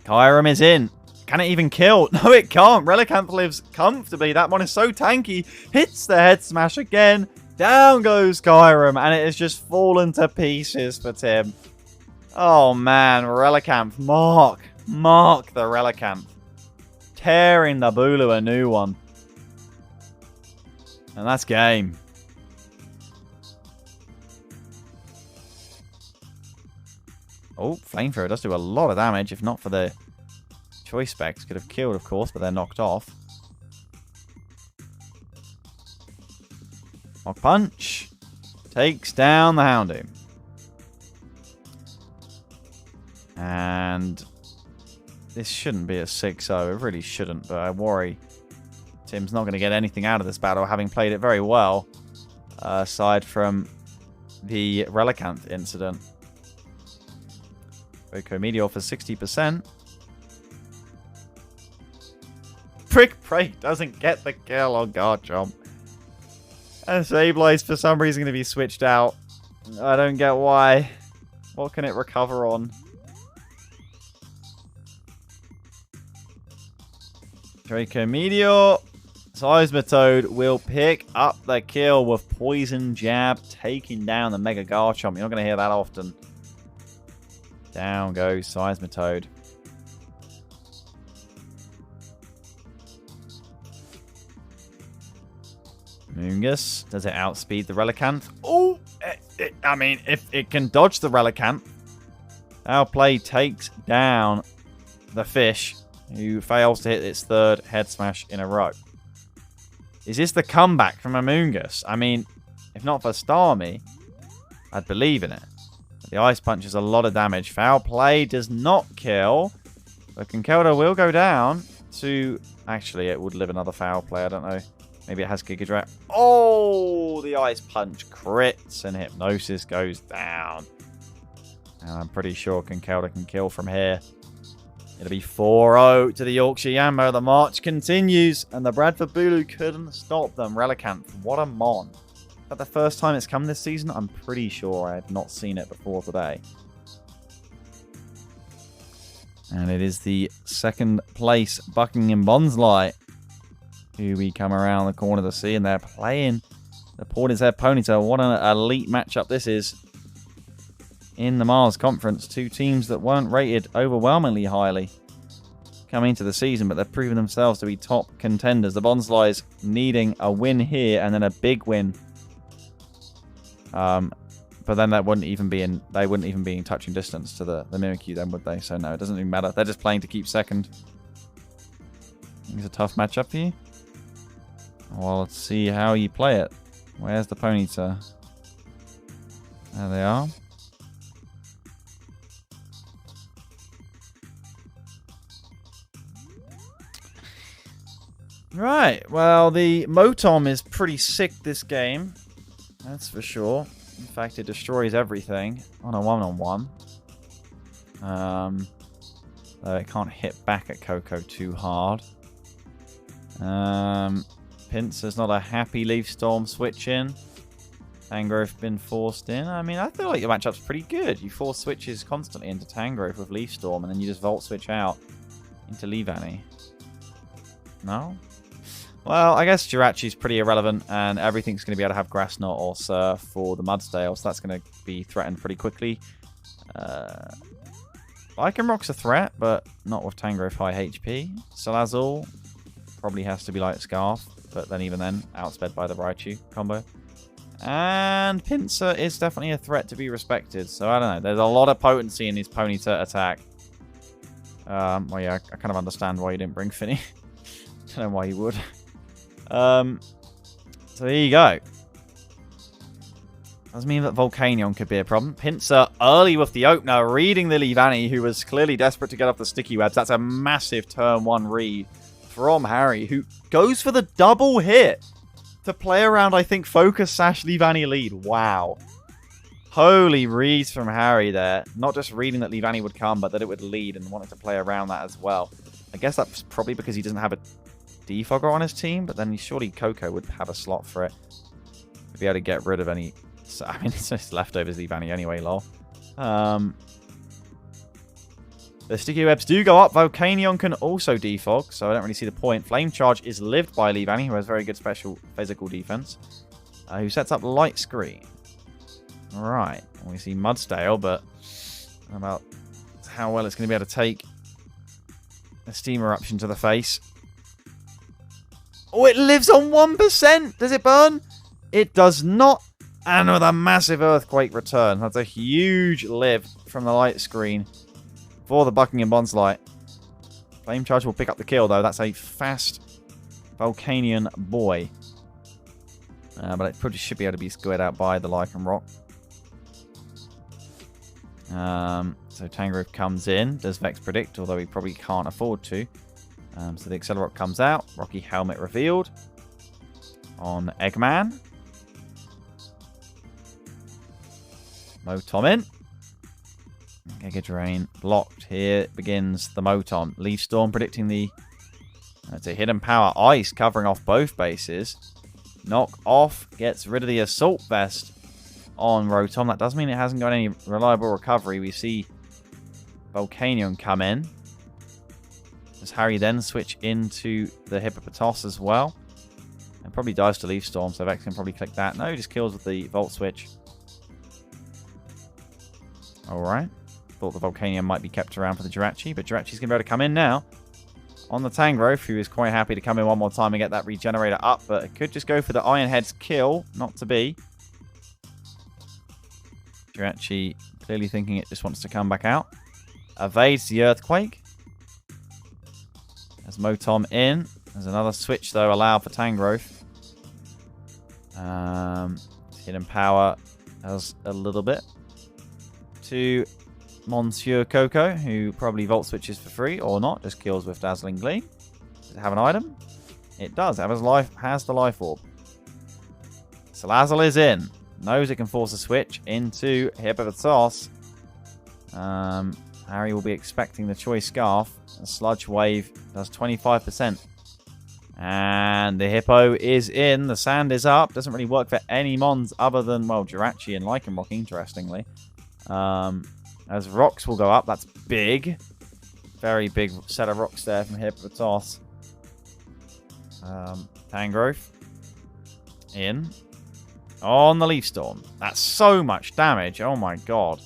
Kyurem is in. Can it even kill? No, it can't. Relicanth lives comfortably. That one is so tanky. Hits the head smash again. Down goes Kyurem, and it has just fallen to pieces for Tim. Oh, man. Relicanth. Mark the Relicanth. Tearing the Bulu a new one. And that's game. Oh, Flamethrower does do a lot of damage, if not for the choice specs. Could have killed, of course, but they're knocked off. Knock Punch. Takes down the Houndoom. And this shouldn't be a 6-0. It really shouldn't, but I worry Tim's not going to get anything out of this battle, having played it very well, aside from the Relicanth incident. Draco Meteor for 60%. Brick Break doesn't get the kill on Garchomp. And Sableye's for some reason going to be switched out. I don't get why. What can it recover on? Draco Meteor. Seismitoad will pick up the kill with Poison Jab, taking down the Mega Garchomp. You're not going to hear that often. Down goes Seismitoad. Moongus. Does it outspeed the Relicanth? Oh! I mean, if it can dodge the Relicanth. Foul Play takes down the fish, who fails to hit its third head smash in a row. Is this the comeback from a Moongus? I mean, if not for Starmie, I'd believe in it. The Ice Punch is a lot of damage. Foul Play does not kill. But Conkeldurr will go down to... Actually, it would live another Foul Play. I don't know. Maybe it has Giga Draft. Oh! The Ice Punch crits and Hypnosis goes down. And I'm pretty sure Conkeldurr can kill from here. It'll be 4-0 to the Yorkshire Yanma. The march continues. And the Bradford Bulu couldn't stop them. Relicanth, what a mon. Is that the first time it's come this season? I'm pretty sure I have not seen it before today. And it is the second place Buckingham Bonsly, who we come around the corner to see, and they're playing the Portishead Ponyta. What an elite matchup this is in the Mars Conference. Two teams that weren't rated overwhelmingly highly coming into the season, but they've proven themselves to be top contenders. The Bonslys needing a win here and then a big win. But But then that wouldn't even be in. They wouldn't even be in touching distance to the Mimikyu, then, would they? So no, it doesn't even matter. They're just playing to keep second. It's a tough matchup for you. Well, let's see how you play it. Where's the Ponyta? There they are. Right, well, the Motom is pretty sick this game. That's for sure. In fact, it destroys everything on a one-on-one. Though it can't hit back at Coco too hard. Pinsir's not a happy Leaf Storm switch in. Tangrowth been forced in. I mean, I feel like your matchup's pretty good. You force switches constantly into Tangrowth with Leaf Storm, and then you just Volt Switch out into Leavanny. No? Well, I guess Jirachi's pretty irrelevant, and everything's going to be able to have Grass Knot or Surf for the Mudsdale, so that's going to be threatened pretty quickly. Lycanroc's a threat, but not with Tangrowth high HP. Salazzle probably has to be like Scarf, but then even then, outsped by the Raichu combo. And Pinsir is definitely a threat to be respected, so I don't know. There's a lot of potency in his Ponyta attack. Well, yeah, I kind of understand why you didn't bring Finny. I don't know why you would. So there you go. Does mean that Volcanion could be a problem. Pinsir early with the opener, reading the Leavanny, who was clearly desperate to get off the sticky webs. That's a massive turn 1 read from Harry, who goes for the double hit to play around, I think, Focus Sash Leavanny lead. Wow. Holy reads from Harry there. Not just reading that Leavanny would come, but that it would lead and wanted to play around that as well. I guess that's probably because he doesn't have a Defogger on his team, but then surely Coco would have a slot for it. To be able to get rid of any... I mean, it's just leftovers Leavanny anyway, lol. The sticky webs do go up. Volcanion can also defog, so I don't really see the point. Flame Charge is lived by Leavanny, who has very good special physical defense. Who sets up Light Screen. Right. We see Mudsdale, but I don't know about how well it's going to be able to take a Steam Eruption to the face. Oh, it lives on 1%! Does it burn? It does not. And with a massive Earthquake return. That's a huge live from the Light Screen for the Buckingham Bonsly. Flame Charge will pick up the kill, though. That's a fast Volcanion boy. But it probably should be able to be squared out by the Lycanroc. So Tangrowth comes in. Does Vex predict, although he probably can't afford to. So the Accelerock comes out. Rocky Helmet revealed on Eggman. Motom in. Giga Drain blocked. Here begins the Motom. Leaf Storm predicting the... It's a Hidden Power Ice covering off both bases. Knock off. Gets rid of the Assault Vest on Rotom. That does mean it hasn't got any reliable recovery. We see Volcanion come in. Does Harry then switch into the Hippopotas as well? And probably dies to Leaf Storm, so Vex can probably click that. No, he just kills with the Volt Switch. Alright. Thought the Volcanion might be kept around for the Jirachi, but Jirachi's going to be able to come in now on the Tangrowth, who is quite happy to come in one more time and get that Regenerator up, but it could just go for the Iron Head's kill. Not to be. Jirachi clearly thinking it just wants to come back out. Evades the Earthquake. There's Motom in. There's another switch, though, allowed for Tangrowth. Hidden Power has a little bit to Monsieur Coco, who probably Volt Switches for free, or not, just kills with Dazzling Gleam. Does it have an item? It does. It has the Life Orb. Salazzle is in. Knows it can force a switch into Hippopotas. Harry will be expecting the Choice Scarf. The Sludge Wave does 25%. And the Hippo is in. The Sand is up. Doesn't really work for any Mons other than, well, Jirachi and Lycanroc, interestingly. As rocks will go up. That's big. Very big set of rocks there from Hippopotas. Tangrowth in. On the Leaf Storm. That's so much damage. Oh my god.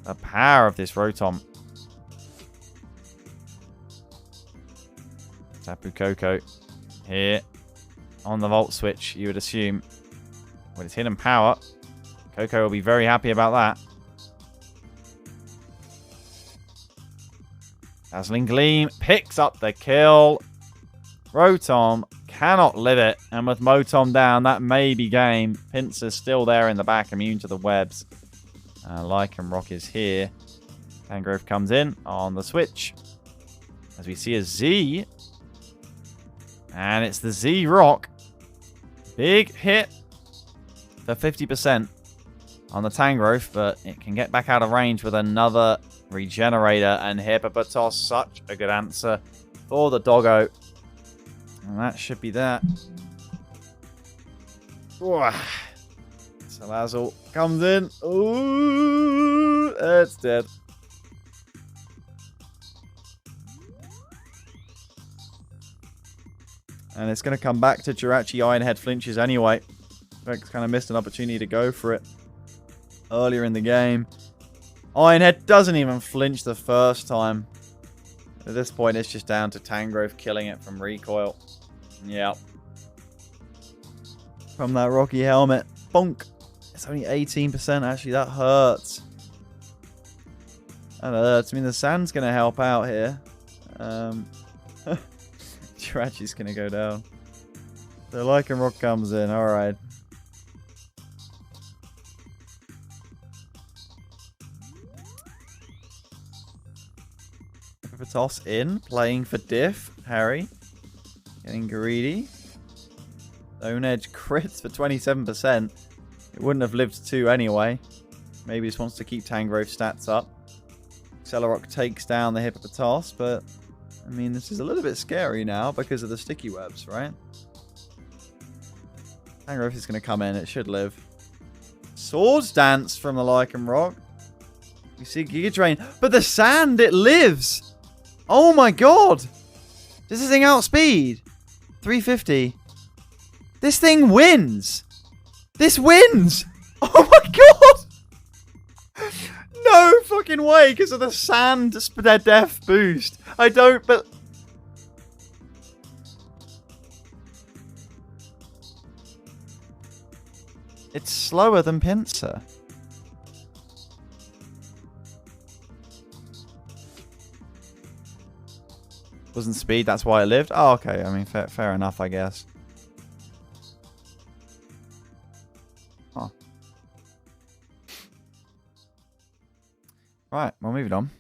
The power of this Rotom. Tapu Koko here on the Volt Switch, you would assume. With its Hidden Power, Coco will be very happy about that. Dazzling Gleam picks up the kill. Rotom cannot live it. And with Motom down, that may be game. Pinsir's still there in the back, immune to the webs. Lycanroc is here. Tangrowth comes in on the switch. As we see a Z. And it's the Z Rock. Big hit for 50% on the Tangrowth, but it can get back out of range with another Regenerator, and Hippopotas, such a good answer for the doggo. And that should be that. Salazzle comes in. Ooh, it's dead. And it's going to come back to Jirachi. Ironhead flinches anyway. Rex kind of missed an opportunity to go for it earlier in the game. Ironhead doesn't even flinch the first time. At this point, it's just down to Tangrowth killing it from recoil. Yep. From that Rocky Helmet. Bonk. It's only 18%. Actually, that hurts. That hurts. I mean, the sand's going to help out here. Jirachi's going to go down. So Lycanroc comes in. Alright. Toss in, playing for diff. Harry getting greedy. Stone Edge crits for 27%. It wouldn't have lived 2 anyway. Maybe just wants to keep Tangrowth stats up. Accelerock takes down the Hippopotas, but I mean, this is a little bit scary now because of the sticky webs, right? Tangrowth is going to come in. It should live. Swords Dance from the Lycanroc. We see Giga Drain, but the sand, it lives. Oh my god! Does this thing outspeed? 350. This thing wins! This wins! Oh my god! No fucking way, because of the sand death boost. I don't, but... It's slower than Pinsir. Wasn't speed, that's why it lived. Oh, okay. I mean, fair enough, I guess. Oh. Right, well, moving on.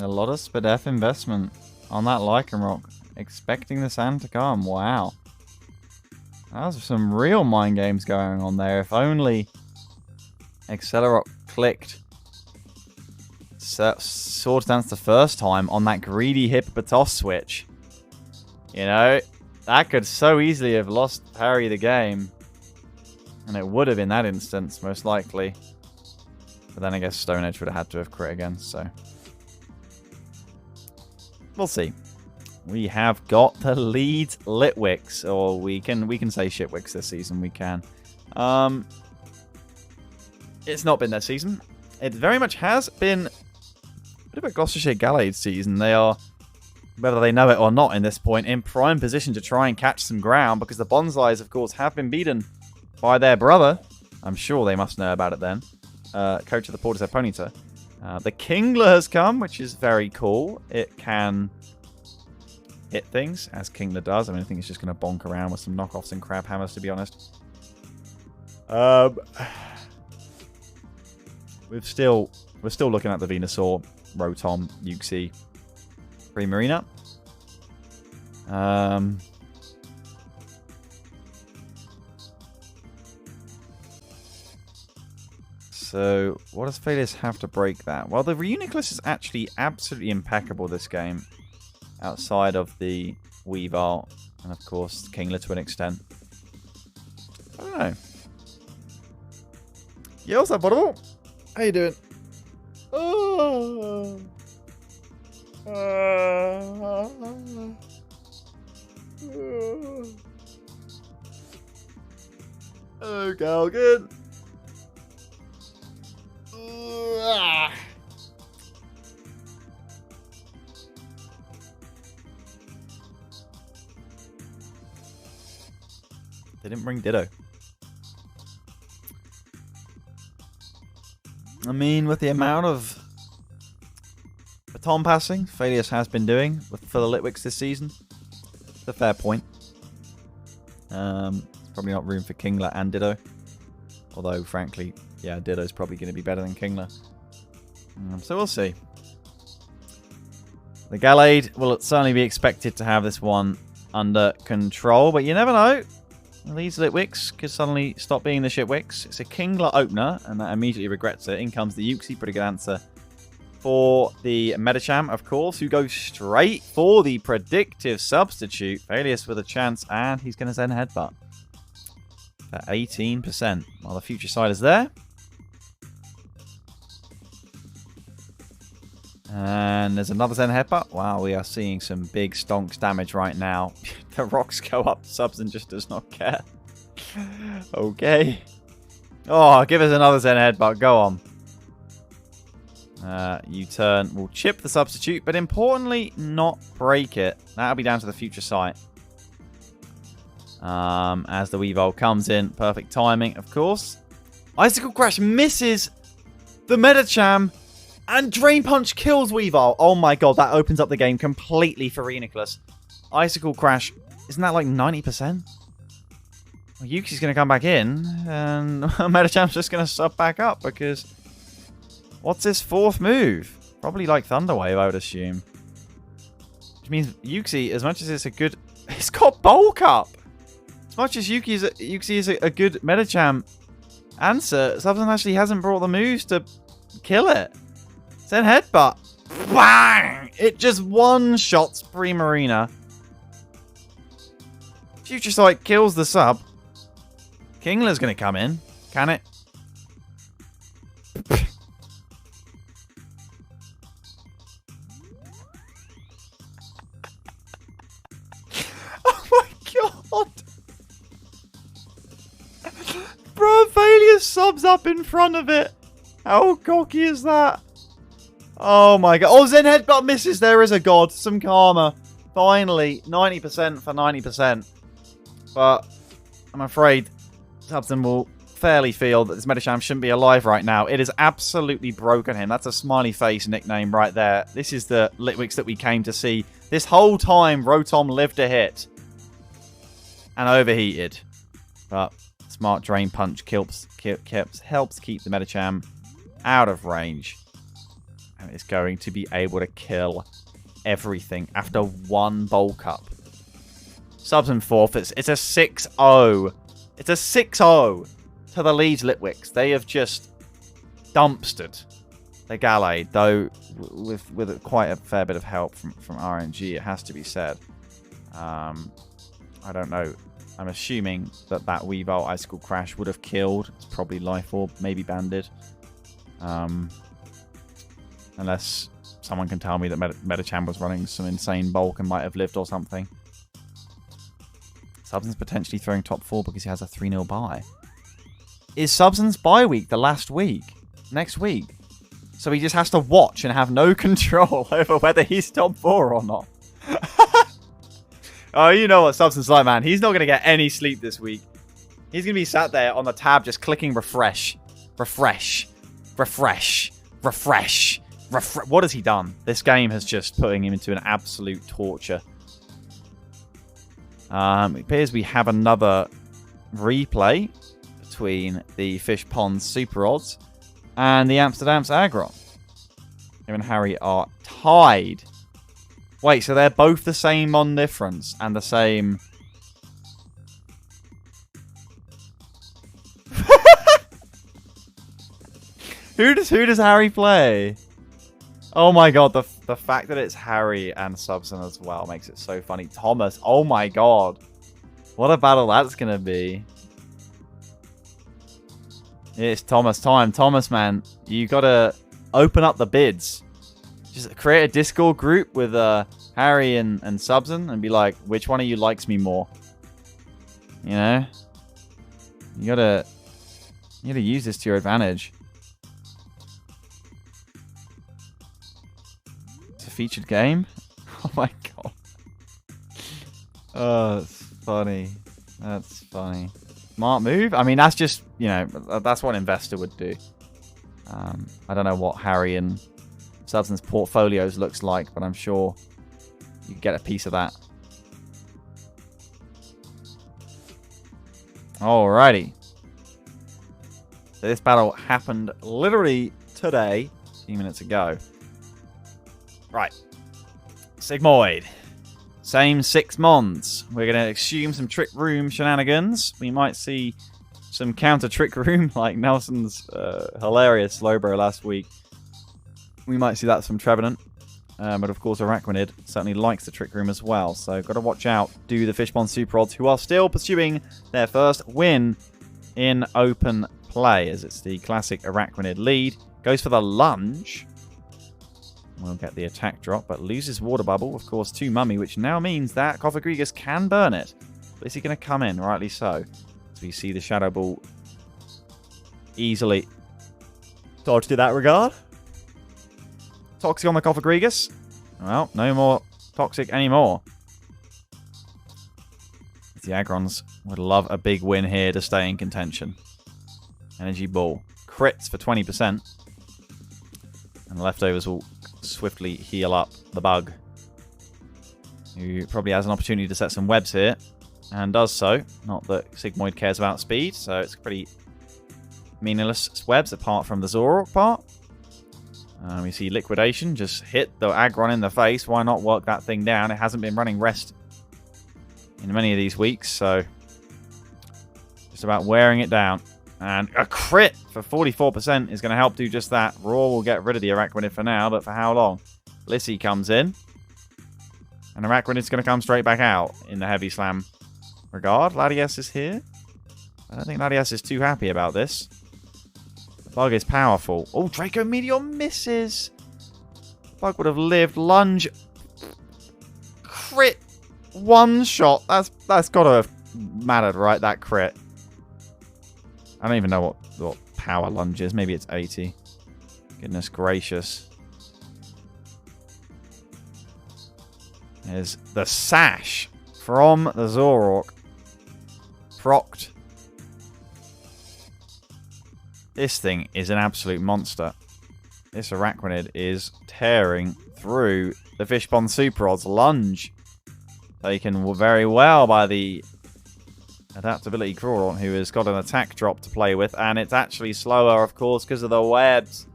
A lot of SPDF investment on that Lycanroc. Expecting the sand to come. Wow. That was some real mind games going on there. If only Accelerock clicked Sword Dance the first time on that greedy Hippopotas switch. You know, that could so easily have lost Harry the game. And it would have in that instance, most likely. But then I guess Stone Edge would have had to have crit again, so... We'll see. We have got the lead Litwicks, or we can say Shitwicks this season. We can. It's not been their season. It very much has been a bit of a Gloucestershire Gallades season. They are, whether they know it or not, in this point, in prime position to try and catch some ground because the Bonslys, of course, have been beaten by their brother. I'm sure they must know about it then. Coach of the Torterras Ponyta. The Kingler has come, which is very cool. It can hit things, as Kingler does. I mean, I think it's just going to bonk around with some knockoffs and crab hammers, to be honest. We're still looking at the Venusaur, Rotom, Uxie, Primarina. So, what does Phalis have to break that? Well, the Reuniclus is actually absolutely impeccable this game. Outside of the Weavile. And, of course, Kingler to an extent. I don't know. Yeah, what's up, Bottle? How you doing? Oh! Oh, Galgan. They didn't bring Ditto. I mean, with the amount of baton passing Falius has been doing for the Litwicks this season, it's a fair point. Probably not room for Kingler and Ditto. Although, frankly, yeah, Ditto's probably going to be better than Kingler. So we'll see. The Gallade will certainly be expected to have this one under control, but you never know. These Litwicks could suddenly stop being the Shitwicks. It's a Kingler opener, and that immediately regrets it. In comes the Uxie, pretty good answer for the Medicham, of course, who goes straight for the predictive substitute. Falius with a chance, and he's going to Zen Headbutt at 18%. While the future side is there. And there's another Zen Headbutt. Wow, we are seeing some big stonks damage right now. The rocks go up, Subs and just does not care. Okay. Oh, give us another Zen Headbutt. Go on. U-turn will chip the substitute, but importantly, not break it. That'll be down to the future sight. As the Weavile comes in. Perfect timing, of course. Icicle Crash misses the Medicham. And Drain Punch kills Weavile. Oh my god, that opens up the game completely for Renicholas. Icicle Crash, isn't that like 90%? Well, Yuki's going to come back in, and Medicham's just going to sub back up, because what's his fourth move? Probably like Thunder Wave, I would assume. Which means Yuki, as much as it's a good... It's got Bulk Up! As much as Yuki is a good Medicham answer, Substance actually hasn't brought the moves to kill it. Zen Headbutt. Bang! It just one-shots Primarina. Future Sight kills the sub. Kingler's going to come in. Can it? Oh my god! Bro, Failure subs up in front of it. How cocky is that? Oh my god. Oh, Zen Headbutt misses. There is a god. Some karma. Finally. 90% for 90%. But I'm afraid Subson will fairly feel that this Medicham shouldn't be alive right now. It has absolutely broken him. That's a smiley face nickname right there. This is the Litwicks that we came to see. This whole time, Rotom lived a hit. And overheated. But smart Drain Punch helps keep the Medicham out of range. And it's going to be able to kill everything after one bulk up. Subs and forfeits. It's a 6-0. It's a 6-0 to the Leeds Litwicks. They have just dumpstered the Gallade, though with quite a fair bit of help from RNG, it has to be said. I don't know. I'm assuming that Weavile Icicle Crash would have killed. It's probably Life Orb, maybe Banded. Unless someone can tell me that Medicham was running some insane bulk and might have lived or something. Substance potentially throwing top 4 because he has a 3-0 bye. Is Substance bye week the last week? Next week? So he just has to watch and have no control over whether he's top 4 or not. Oh, you know what Substance is like, man. He's not going to get any sleep this week. He's going to be sat there on the tab just clicking refresh. Refresh. Refresh. Refresh. What has he done? This game has just putting him into an absolute torture. It appears we have another replay between the Fish Pond SuperRods and the Amsterdam's Aggron. Him and Harry are tied. Wait, so they're both the same on difference and the same... Who does Harry play? Oh my god, the fact that it's Harry and Subson as well makes it so funny. Thomas, oh my god. What a battle that's going to be. It's Thomas time. Thomas, man, you gotta open up the bids. Just create a Discord group with Harry and Subson and be like, which one of you likes me more? You know? You gotta use this to your advantage. It's a featured game? Oh my god. Oh, that's funny. That's funny. Smart move? I mean, that's just, you know, that's what an investor would do. I don't know what Harry and Subson's portfolios looks like, but I'm sure you can get a piece of that. Alrighty. So this battle happened literally today, a few minutes ago. Right. Sigmoid. Same 6 mons. We're going to assume some Trick Room shenanigans. We might see some counter Trick Room like Nelson's hilarious Slowbro last week. We might see that from Trevenant. But of course, Araquanid certainly likes the Trick Room as well. So got to watch out. Do the Fishbond SuperRods, who are still pursuing their first win in open play, as it's the classic Araquanid lead. Goes for the lunge. We'll get the attack drop, but loses Water Bubble, of course, to Mummy, which now means that Cofagrigus can burn it. But is he going to come in? Rightly so. So we see the Shadow Ball easily dodged in that regard. Toxic on the Cofagrigus. Well, no more Toxic anymore. The Aggrons would love a big win here to stay in contention. Energy Ball. Crits for 20%. And the leftovers will swiftly heal up the bug, who probably has an opportunity to set some webs here, and does so. Not that Sigmoid cares about speed, so it's pretty meaningless webs apart from the Zoroark part. We see Liquidation just hit the Aggron in the face. Why not work that thing down? It hasn't been running rest in many of these weeks, so just about wearing it down. And a crit for 44% is going to help do just that. Roar will get rid of the Araquanid for now, but for how long? Lissy comes in. And Araquanid's going to come straight back out in the Heavy Slam regard. Latias is here. I don't think Latias is too happy about this. The bug is powerful. Oh, Draco Meteor misses. The bug would have lived. Lunge. Crit. One shot. That's got to have mattered, right? That crit. I don't even know what power lunge is. Maybe it's 80. Goodness gracious. There's the sash from the Zoroark. Procced. This thing is an absolute monster. This Araquanid is tearing through the Fishbond SuperRods. Lunge. Taken very well by the Adaptability Crawlon, who has got an attack drop to play with, and it's actually slower, of course, because of the webs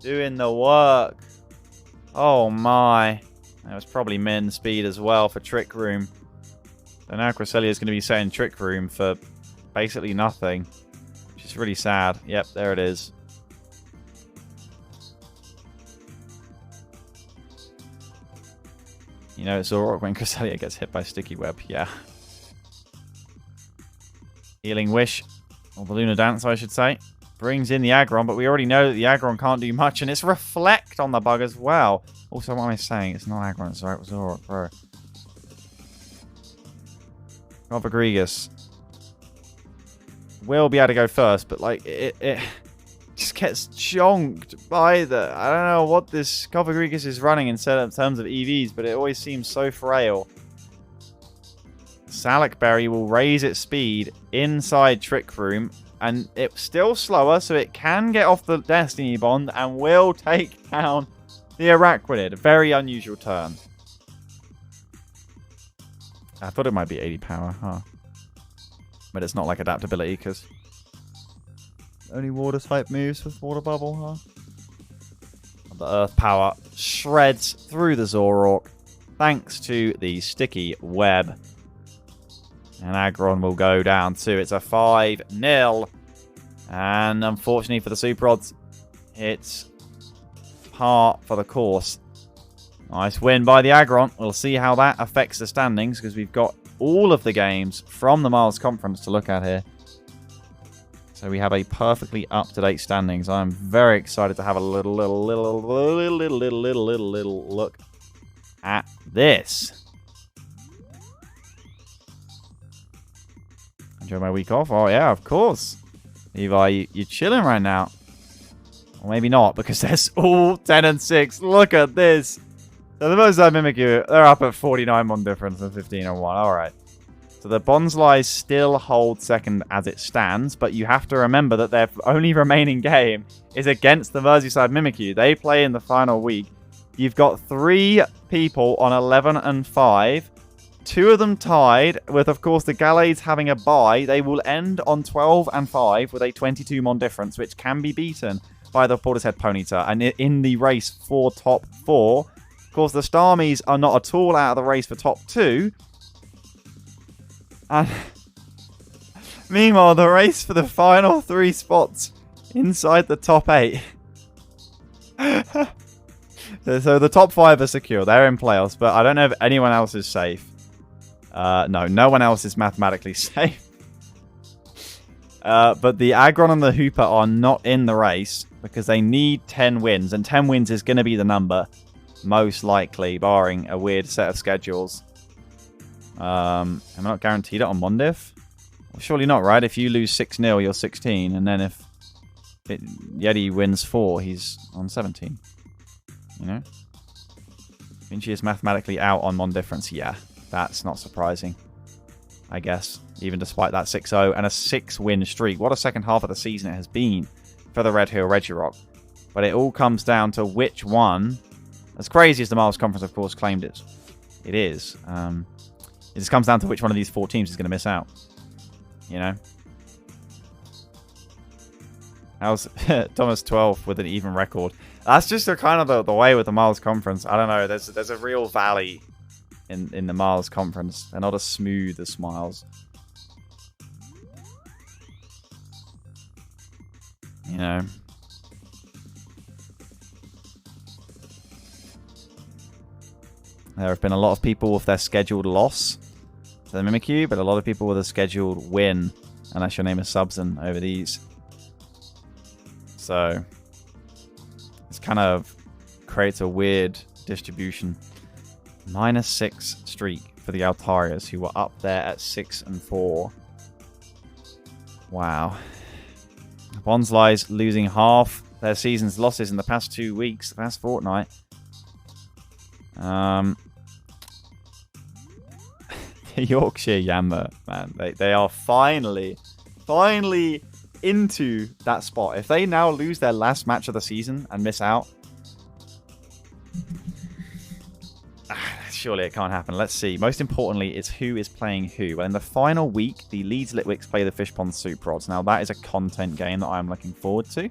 doing the work. Oh my. That was probably min speed as well for Trick Room. So now Cresselia is going to be setting Trick Room for basically nothing, which is really sad. Yep, there it is. You know, it's Zoroark when Cresselia gets hit by Sticky Web. Yeah. Healing Wish, or the Lunar Dance, I should say. Brings in the Aggron, but we already know that the Aggron can't do much, and it's Reflect on the bug as well. Also, what am I saying? It's not Aggron, it's right, it was Zoroark, bro. Cofagrigus will be able to go first, but like it just gets jonked by the... I don't know what this Cofagrigus is running in terms of EVs, but it always seems so frail. Salak Berry will raise its speed inside Trick Room, and it's still slower, so it can get off the Destiny Bond and will take down the Araquanid. A very unusual turn. I thought it might be 80 power, huh? But it's not like adaptability, because only water type moves with Water Bubble, huh? The Earth Power shreds through the Zoroark, thanks to the Sticky Web. And Aggron will go down too. It's a 5-0. And unfortunately for the SuperRods, it's par for the course. Nice win by the Aggron. We'll see how that affects the standings, because we've got all of the games from the Miles Conference to look at here. So we have a perfectly up-to-date standings. I'm very excited to have a little look at this. Enjoy my week off? Oh, yeah, of course. Levi, you're chilling right now. Or maybe not, because they're all 10 and 6. Look at this. So the most I Mimikyu, they're up at 49 mon difference and 15 and 1. All right. So the Bonsly still hold second as it stands, but you have to remember that their only remaining game is against the Merseyside Mimikyu. They play in the final week. You've got 3 people on 11 and 5. 2 of them tied, with, of course, the Gallades having a bye. They will end on 12 and 5 with a 22 mon difference, which can be beaten by the Torterras Vs Ponyta. And in the race for top 4, of course, the Starmies are not at all out of the race for top 2. And meanwhile, the race for the final 3 spots inside the top 8. So the top 5 are secure. They're in playoffs, but I don't know if anyone else is safe. No one else is mathematically safe. But the Aggron and the Hoopa are not in the race because they need 10 wins. And 10 wins is going to be the number, most likely, barring a weird set of schedules. Am I not guaranteed it on Mondiff? Well, surely not, right? If you lose 6-0, you're 16. And then if Yeti wins 4, he's on 17. You know? Vinci is mathematically out on mon difference. Yeah, that's not surprising, I guess. Even despite that 6-0 and a 6-win streak. What a second half of the season it has been for the Red Hill Regirock. But it all comes down to which one. As crazy as the Miles Conference, of course, claimed it is. It just comes down to which one of these 4 teams is going to miss out. You know? How's Thomas 12 with an even record? That's just kind of the way with the Miles Conference. I don't know. There's a real valley in the Miles Conference. They're not as smooth as Miles. You know? There have been a lot of people with their scheduled loss to the Mimikyu, but a lot of people with a scheduled win, unless your name is Subson, over these. So, this kind of creates a weird distribution. -6 streak for the Altarias, who were up there at 6 and 4. Wow. Bonsly's losing half their season's losses in the past 2 weeks, the past fortnight. Yorkshire Yanma, man. They are finally into that spot. If they now lose their last match of the season and miss out, surely it can't happen. Let's see. Most importantly, it's who is playing who. Well, in the final week, the Leeds Litwicks play the Fishpond SuperRods. Now, that is a content game that I'm looking forward to.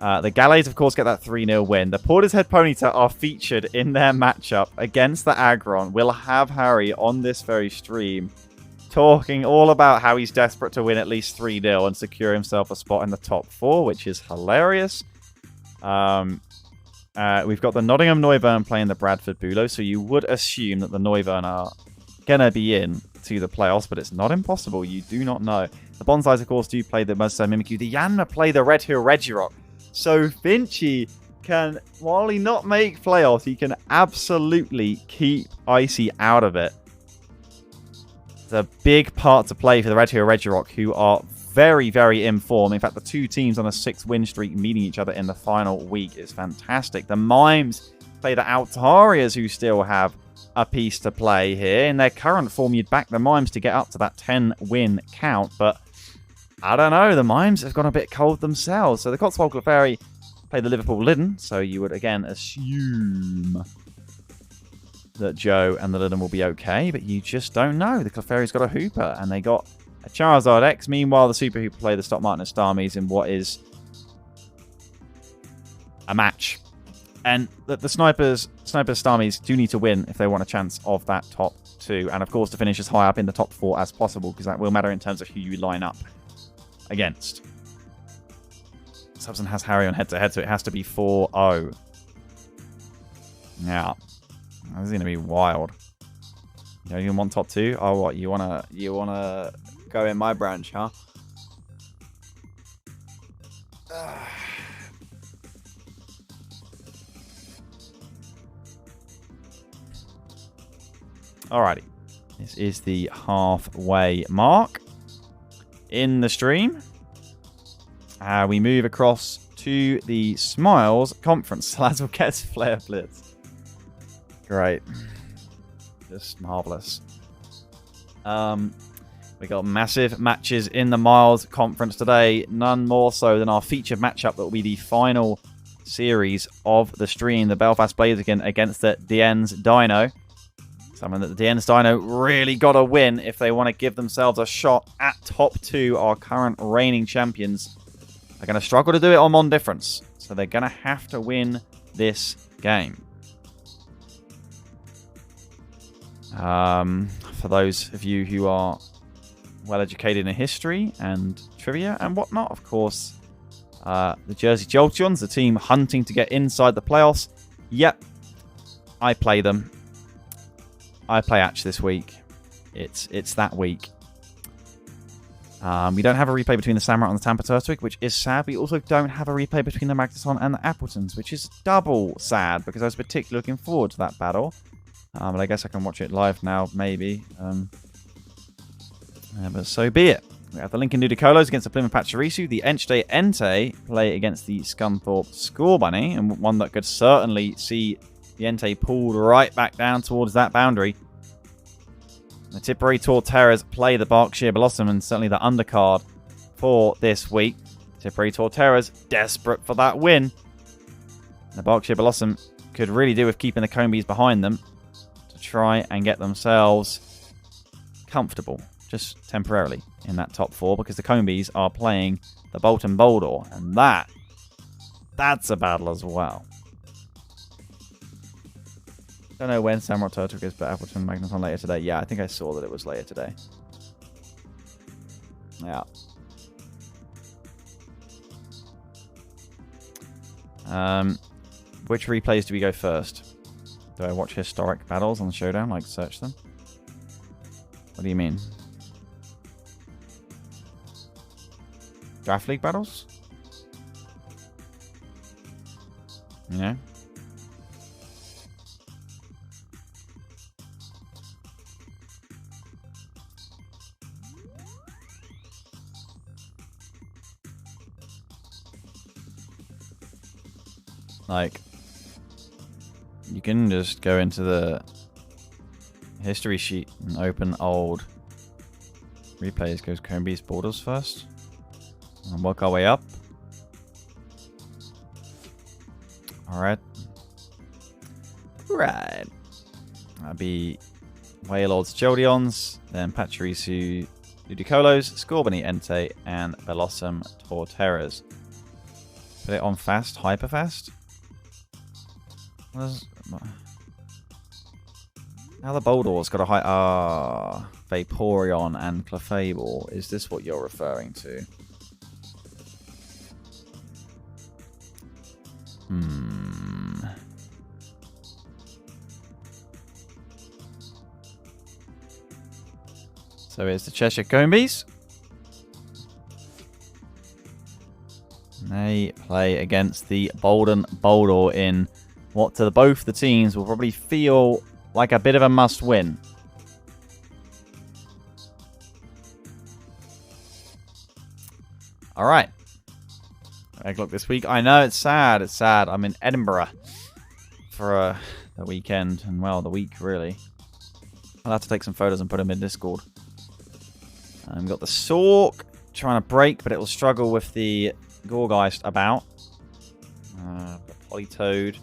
The Gallades, of course, get that 3-0 win. The Torterras Vs Ponyta are featured in their matchup against the Aggron. We'll have Harry on this very stream talking all about how he's desperate to win at least 3-0 and secure himself a spot in the top 4, which is hilarious. We've got the Nottingham Neuburn playing the Bradford Bulo, so you would assume that the Neuburn are going to be in to the playoffs, but it's not impossible. You do not know. The Bonslys, of course, do play the Merseyside Mimikyu. The Yanma play the Red Hill Regirock. So Vinci can, while he not make playoffs, he can absolutely keep Icy out of it. It's a big part to play for the Red Hill Regirock, who are very, very in form. In fact, the 2 teams on a 6-win streak meeting each other in the final week is fantastic. The Mimes play the Altarias, who still have a piece to play here. In their current form, you'd back the Mimes to get up to that 10-win count, but I don't know. The Mimes have gone a bit cold themselves. So the Cotswold Clefairy play the Liverpool Litten. So you would, again, assume that Joe and the Litten will be okay. But you just don't know. The Clefairy's got a Hoopa. And they got a Charizard X. Meanwhile, the Super Hoopa play the Stock Martin and Starmies in what is a match. And the Snipers Starmies do need to win if they want a chance of that top 2. And, of course, to finish as high up in the top 4 as possible. Because that will matter in terms of who you line up against. Subson has Harry on head-to-head, so it has to be 4-0. Now, this is going to be wild. You don't even want top 2? Oh, what? You wanna go in my branch, huh? Alrighty. This is the halfway mark in the stream. We move across to the Smiles Conference. Lazzle gets Flare Blitz. Great. Just marvellous. We got massive matches in the Miles Conference today. None more so than our featured matchup that will be the final series of the stream. The Belfast Blazikens against the Dien's Deino. Something that the Dien's Deino really got to win if they want to give themselves a shot at top 2. Our current reigning champions are going to struggle to do it on Mon difference. So they're going to have to win this game. For those of you who are well educated in history and trivia and whatnot, of course, the Jersey Jolteons, the team hunting to get inside the playoffs. Yep, I play them. I play Atch this week. It's that week. We don't have a replay between the Samurai and the Tampa Turtwig, which is sad. We also don't have a replay between the Magneton and the Appletons, which is double sad because I was particularly looking forward to that battle. But I guess I can watch it live now, maybe. But so be it. We have the Lincoln Ludicolos against the Plymouth Pachirisu. The Entei play against the Scunthorpe Scorbunny, and one that could certainly see the Entei pulled right back down towards that boundary. The Tipperary Torterras play the Berkshire Bellossom, and certainly the undercard for this week. Tipperary Torterras desperate for that win. The Berkshire Bellossom could really do with keeping the Combees behind them to try and get themselves comfortable, just temporarily, in that top 4, because the Combees are playing the Bolton Boldore, and that's a battle as well. Don't know when Samurai Turtwig is, but Appleton Magneton later today. Yeah, I think I saw that it was later today. Yeah. Which replays do we go first? Do I watch historic battles on the Showdown, like search them? What do you mean? Draft League battles? You know? Like, you can just go into the history sheet and open old replays. Goes Combees Borders first and work our way up. Alright. Right. That'd be Wailords Jolteons, then Pachirisu Ludicolos, Scorbunny Entei, and Bellossom Torterras. Put it on fast, hyper fast. Now the Boldore's got a high... Vaporeon and Clefable. Is this what you're referring to? So here's the Cheshire Combees. They play against the Bolton Boldore in what to both the teams will probably feel like a bit of a must-win. All right. Egglock this week. I know it's sad. It's sad. I'm in Edinburgh for the weekend and, well, the week, really. I'll have to take some photos and put them in Discord. We've got the Sork trying to break, but it will struggle with the Gorgeist about. The Politoad,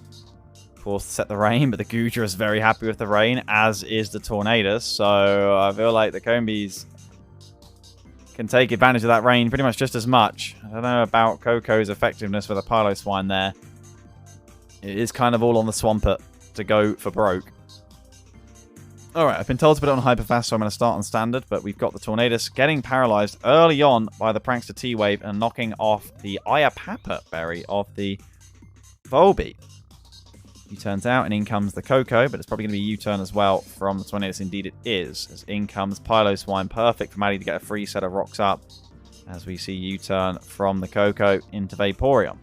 of course, set the rain, but the Goodra is very happy with the rain, as is the Tornadus. So I feel like the Combees can take advantage of that rain pretty much just as much. I don't know about Coco's effectiveness with a Piloswine there. It is kind of all on the Swampert to go for broke. Alright, I've been told to put it on Hyperfast, so I'm going to start on Standard, but we've got the Tornadus getting paralysed early on by the Prankster T-Wave and knocking off the Iapapa berry of the Volbeat. U-turns out, and in comes the Coco, but it's probably going to be U-turn as well from the Tornadus. Indeed it is, as in comes Piloswine. Perfect for Maddie to get a free set of rocks up. As we see U-turn from the Coco into Vaporeon.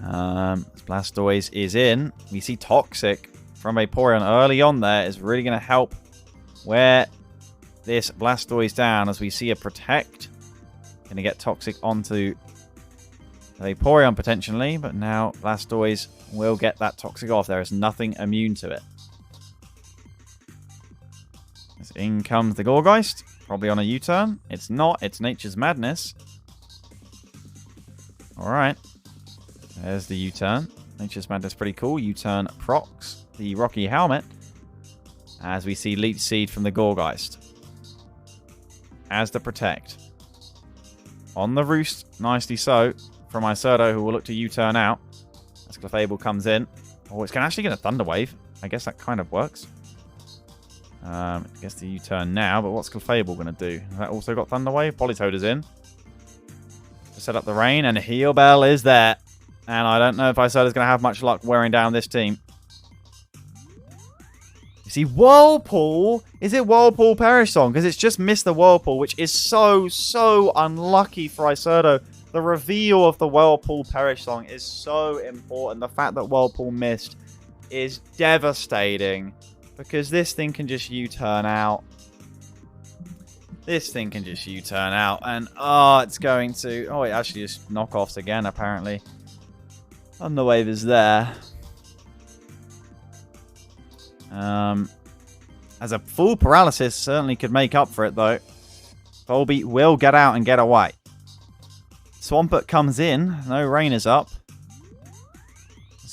As Blastoise is in, we see Toxic from Vaporeon early on there is really going to help wear this Blastoise down as we see a Protect. Going to get Toxic onto Vaporeon potentially, but now Blastoise will get that Toxic off. There is nothing immune to it. As in comes the Gourgeist, probably on a U-turn. It's not, it's Nature's Madness. Alright. There's the U-turn. Nature's Madness pretty cool. U-turn procs the Rocky Helmet. As we see Leech Seed from the Gourgeist. As the Protect. On the Roost, nicely so, from Isurdo, who will look to U-turn out. As Clefable comes in. Oh, it's actually going to Thunder Wave. I guess that kind of works. I guess the U-turn now, but what's Clefable going to do? Has that also got Thunder Wave? Politoed is in. To set up the rain, and Heal Bell is there. And I don't know if Isurdo's going to have much luck wearing down this team. You see, Whirlpool? Is it Whirlpool Perish Song? Because it's just missed the Whirlpool, which is so unlucky for Isurdo. The reveal of the Whirlpool Perish Song is so important. The fact that Whirlpool missed is devastating. Because this thing can just U-turn out. This thing can just U-turn out. And, it's going to... Oh, it actually just knockoffs again, apparently. Thunderwave is there. As a full paralysis certainly could make up for it, though. Volbeat will get out and get away. Swampert comes in. No rain is up.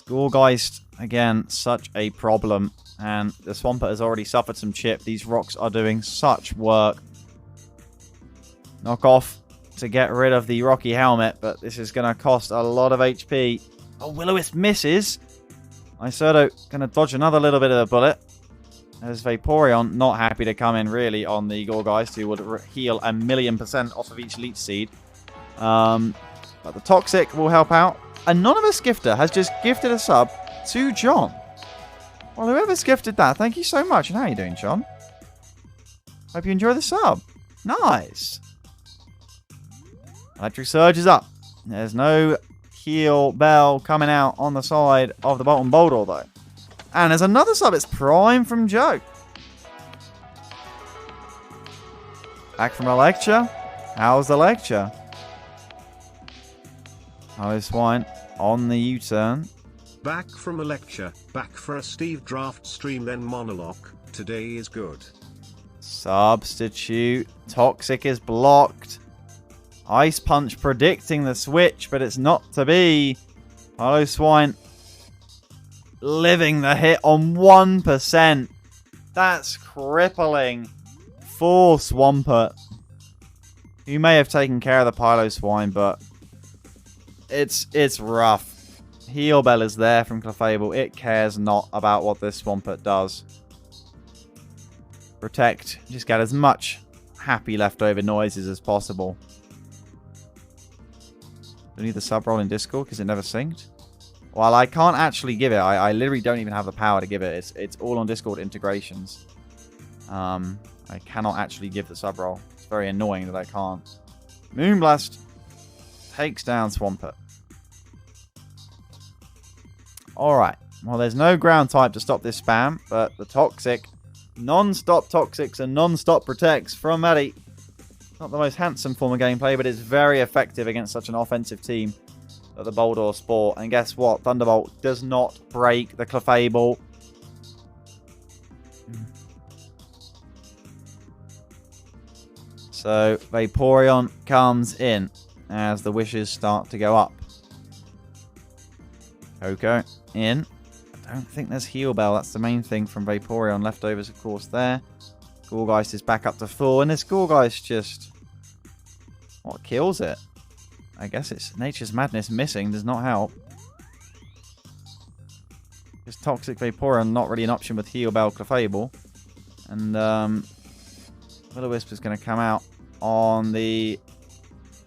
Gourgeist, again, such a problem. And the Swampert has already suffered some chip. These rocks are doing such work. Knock off to get rid of the Rocky Helmet, but this is going to cost a lot of HP. Oh, Will-O-Wisp misses. Isurdo going to dodge another little bit of a bullet. There's Vaporeon not happy to come in really on the Gourgeist, who would heal 1,000,000% off of each Leech Seed. But the Toxic will help out. Anonymous Gifter has just gifted a sub to John. Well, whoever's gifted that, thank you so much. And how are you doing, John? Hope you enjoy the sub. Nice. Electric Surge is up. There's no Heal Bell coming out on the side of the Bolton Boldore, though. And there's another sub. It's Prime from Joe. Back from a lecture. How's the lecture? Swine on the U-turn. Back from a lecture, back for a Steve Draft stream, then monologue. Today is good. Substitute. Toxic is blocked. Ice Punch predicting the switch, but it's not to be. Swine living the hit on 1%. That's crippling for Swampert. You may have taken care of the Swine, but it's rough. Heal Bell is there from Clefable. It cares not about what this Swampert does. Protect. Just get as much happy leftover noises as possible. Do we need the sub roll in Discord because it never synced? Well, I can't actually give it. I literally don't even have the power to give it. It's all on Discord integrations. I cannot actually give the sub roll. It's very annoying that I can't. Moonblast takes down Swampert. Alright. Well, there's no ground type to stop this spam, but the Toxic, non-stop Toxics and non-stop Protects from Maddie. Not the most handsome form of gameplay, but it's very effective against such an offensive team that the Boldore sport. And guess what? Thunderbolt does not break the Clefable. So Vaporeon comes in as the wishes start to go up. Coco in. I don't think there's Heal Bell. That's the main thing from Vaporeon. Leftovers, of course, there. Gourgeist is back up to 4. And this Gourgeist just... what kills it? I guess it's Nature's Madness missing. Does not help. Just Toxic Vaporeon, not really an option with Heal Bell Clefable. And Will-O-Wisp is going to come out on the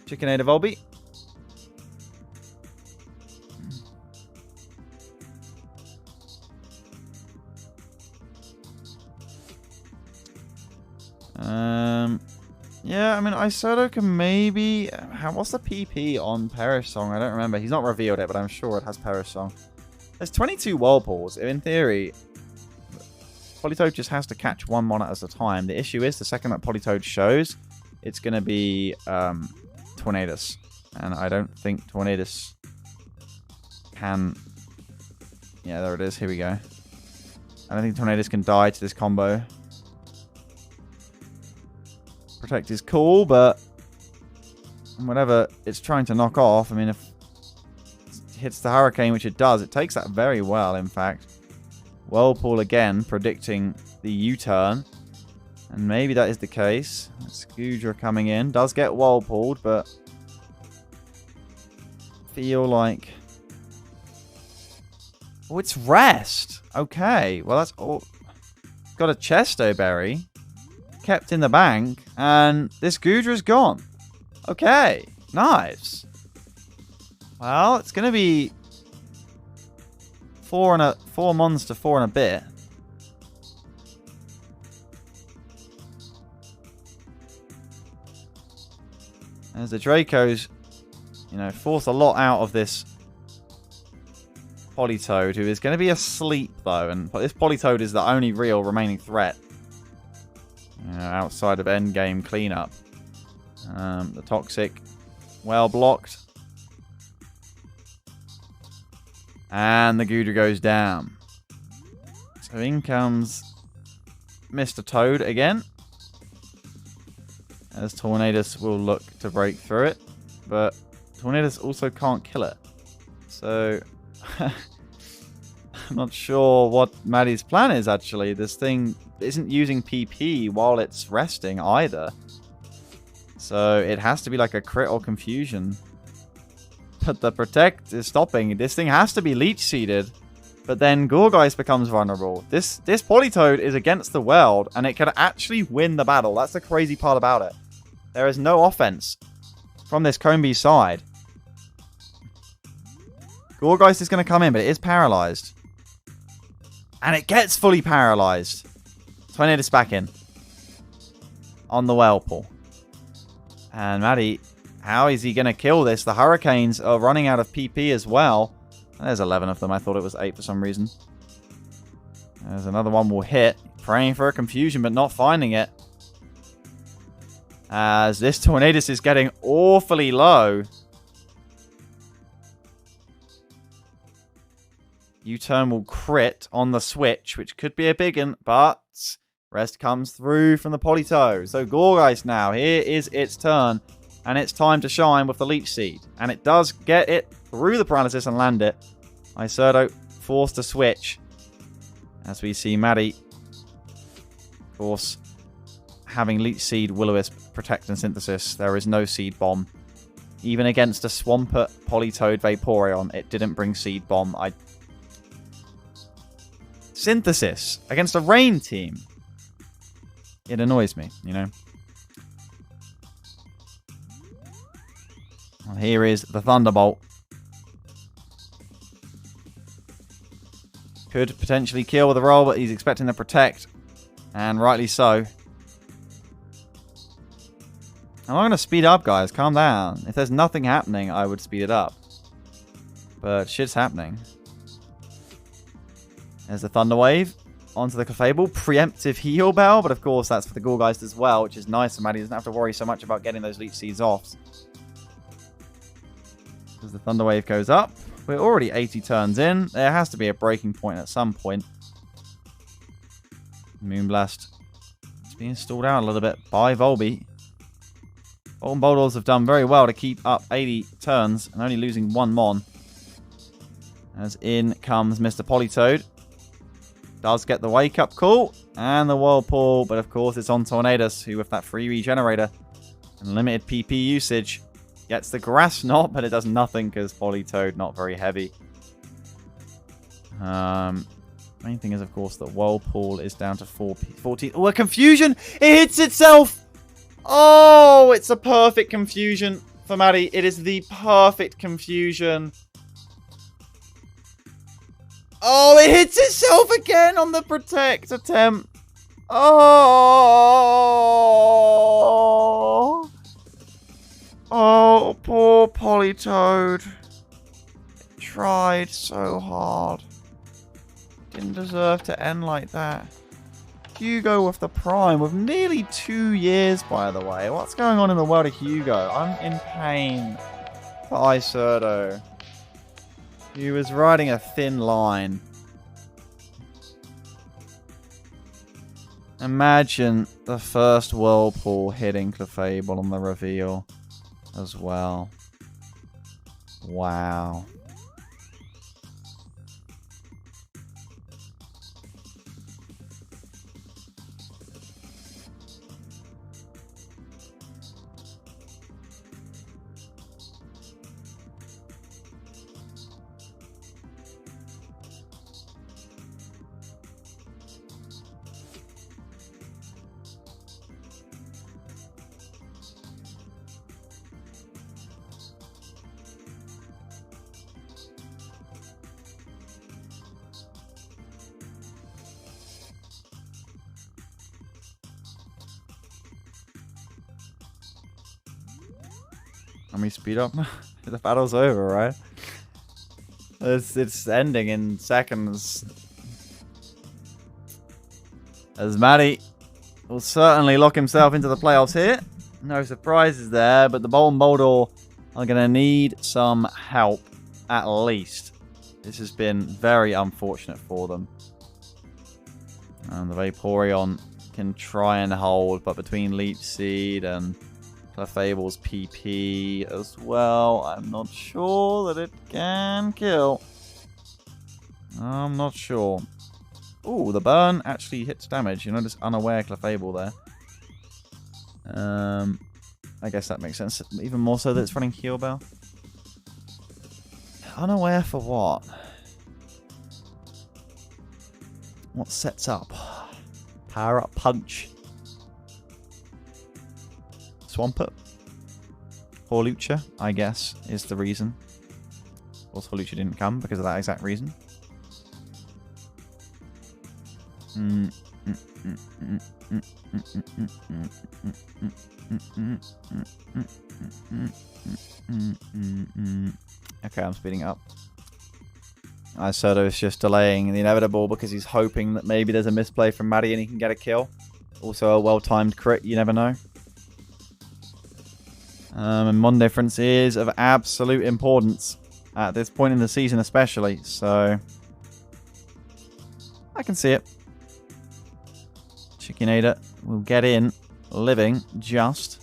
Chickenade Volbeat. Yeah, I mean, Isoto can maybe... What's the PP on Perish Song? I don't remember. He's not revealed it, but I'm sure it has Perish Song. There's 22 Whirlpools. In theory, Politoed just has to catch one mon at a time. The issue is, the second that Politoed shows, it's going to be Tornadus. And I don't think Tornadus can... Yeah, there it is. Here we go. I don't think Tornadus can die to this combo. Protect is cool, but whatever it's trying to knock off, I mean, if it hits the Hurricane, which it does, it takes that very well, in fact. Whirlpool again, predicting the U-turn. And maybe that is the case. Scoodra coming in. Does get Whirlpooled, but feel like... Oh, it's Rest. Okay, well, that's all. Got a Chesto Berry. Kept in the bank, and this Goodra's gone. Okay, nice. Well, it's going to be 4 mons to 4 and a bit. As the Dracos, you know, force a lot out of this Politoed, who is going to be asleep, though, and this Politoed is the only real remaining threat. You know, outside of endgame cleanup. The Toxic, well blocked. And the Goodra goes down. So in comes Mr. Toad again. As Tornadus will look to break through it. But Tornadus also can't kill it. So I'm not sure what Maddie's plan is, actually. This thing isn't using PP while it's resting either. So it has to be like a crit or confusion. But the Protect is stopping. This thing has to be Leech Seeded. But then Gourgeist becomes vulnerable. This Politoed is against the world, and it can actually win the battle. That's the crazy part about it. There is no offense from this Combees side. Gourgeist is going to come in, but it is paralyzed. And it gets fully paralyzed. Tornadus back in. On the Whirlpool. And Maddie, how is he going to kill this? The Hurricanes are running out of PP as well. There's 11 of them. I thought it was 8 for some reason. There's another one will hit. Praying for a confusion, but not finding it. As this Tornadus is getting awfully low. U-turn will crit on the switch, which could be a big one, but rest comes through from the Politoed. So Gourgeist now, here is its turn, and it's time to shine with the Leech Seed. And it does get it through the paralysis and land it. Isurdo forced to switch. As we see Maddie, of course, having Leech Seed, Will-O-Wisp, Protect and Synthesis. There is no Seed Bomb. Even against a Swampert, Politoed, Vaporeon, it didn't bring Seed Bomb. Synthesis against a Rain team. It annoys me, you know. Well, here is the Thunderbolt. Could potentially kill with a roll, but he's expecting to protect. And rightly so. I'm not going to speed up, guys. Calm down. If there's nothing happening, I would speed it up. But shit's happening. There's the Thunder Wave. Onto the Clefable. Preemptive Heal Bell. But of course, that's for the Gourgeist as well, which is nice. So Maddie doesn't have to worry so much about getting those Leech Seeds off. As the Thunder Wave goes up. We're already 80 turns in. There has to be a breaking point at some point. Moonblast. It's being stalled out a little bit by Volbeat. Bolton Boldores have done very well to keep up 80 turns and only losing 1 mon. As in comes Mr. Politoed. Does get the wake up call and the Whirlpool, but of course it's on Tornadus, who with that free regenerator and limited PP usage gets the Grass Knot, but it does nothing because Politoed not very heavy. Main thing is, of course, that Whirlpool is down to 14. Oh, a confusion! It hits itself! Oh, it's a perfect confusion for Maddie. It is the perfect confusion. Oh, it hits itself again on the Protect attempt. Oh! Oh, poor Politoed. Tried so hard. Didn't deserve to end like that. Hugo with the prime, with nearly 2 years, by the way. What's going on in the world of Hugo? I'm in pain for Isurdo. He was riding a thin line. Imagine the first Whirlpool hitting Clefairy on the reveal as well. Wow. Let me speed up. The battle's over, right? It's ending in seconds. As Matty will certainly lock himself into the playoffs here. No surprises there, but the Bold and Boldore are going to need some help, at least. This has been very unfortunate for them. And the Vaporeon can try and hold, but between Leech Seed and Clefable's PP as well, I'm not sure that it can kill. I'm not sure. Ooh, the burn actually hits damage. You notice unaware Clefable there. I guess that makes sense. Even more so that it's running Heal Bell. Unaware for what? What sets up? Power Up Punch. Swampert. Horlucha, I guess, is the reason. Also, Horlucha didn't come because of that exact reason. Okay, I'm speeding up. Isurdo is just delaying the inevitable because he's hoping that maybe there's a misplay from Maddie and he can get a kill. Also a well-timed crit, you never know. And Mon difference is of absolute importance at this point in the season especially, so I can see it. Chickenator will get in living just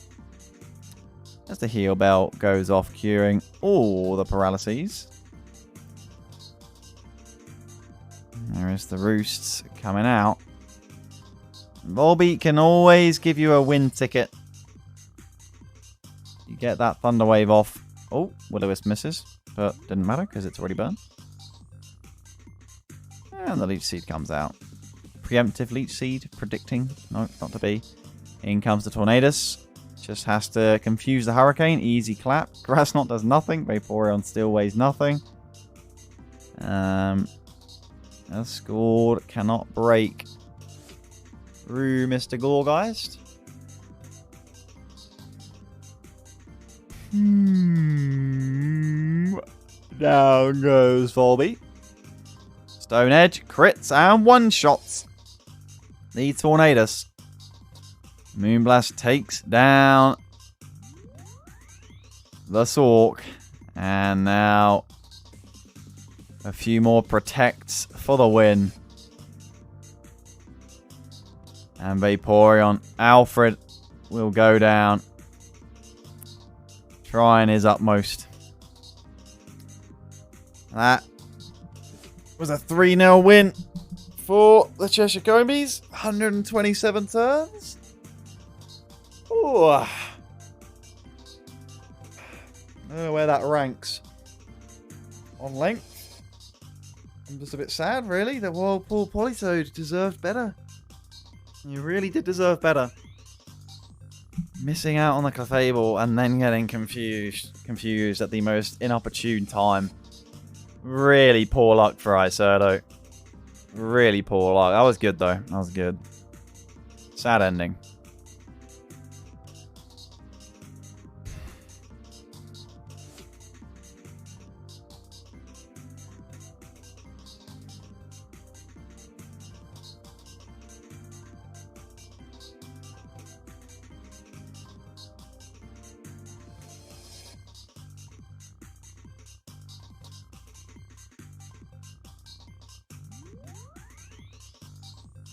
as the heal bell goes off, curing all the paralyses. There is the roosts coming out. Volbeat can always give you a win ticket. You get that Thunder Wave off. Oh, Will-O-Wisp misses, but didn't matter because it's already burned. And the Leech Seed comes out. Preemptive Leech Seed, predicting. No, not to be. In comes the Tornadus. Just has to confuse the Hurricane. Easy clap. Grass Knot does nothing. Vaporeon still weighs nothing. Scored cannot break through Mr. Gorgeist. Down goes Volbeat. Stone Edge, crits and one-shots the Tornadus. Moonblast takes down the Sork. And now a few more protects for the win. And Vaporeon, Alfred will go down. Trying his utmost. That was a 3-0 win for the Cheshire Combees. 127 turns. Ooh. I don't know where that ranks on length. I'm just a bit sad, really, that Whirlpool Politoed deserved better. You really did deserve better. Missing out on the Clefable and then getting confused at the most inopportune time. Really poor luck for Isurdo. Really poor luck. That was good, though. That was good. Sad ending.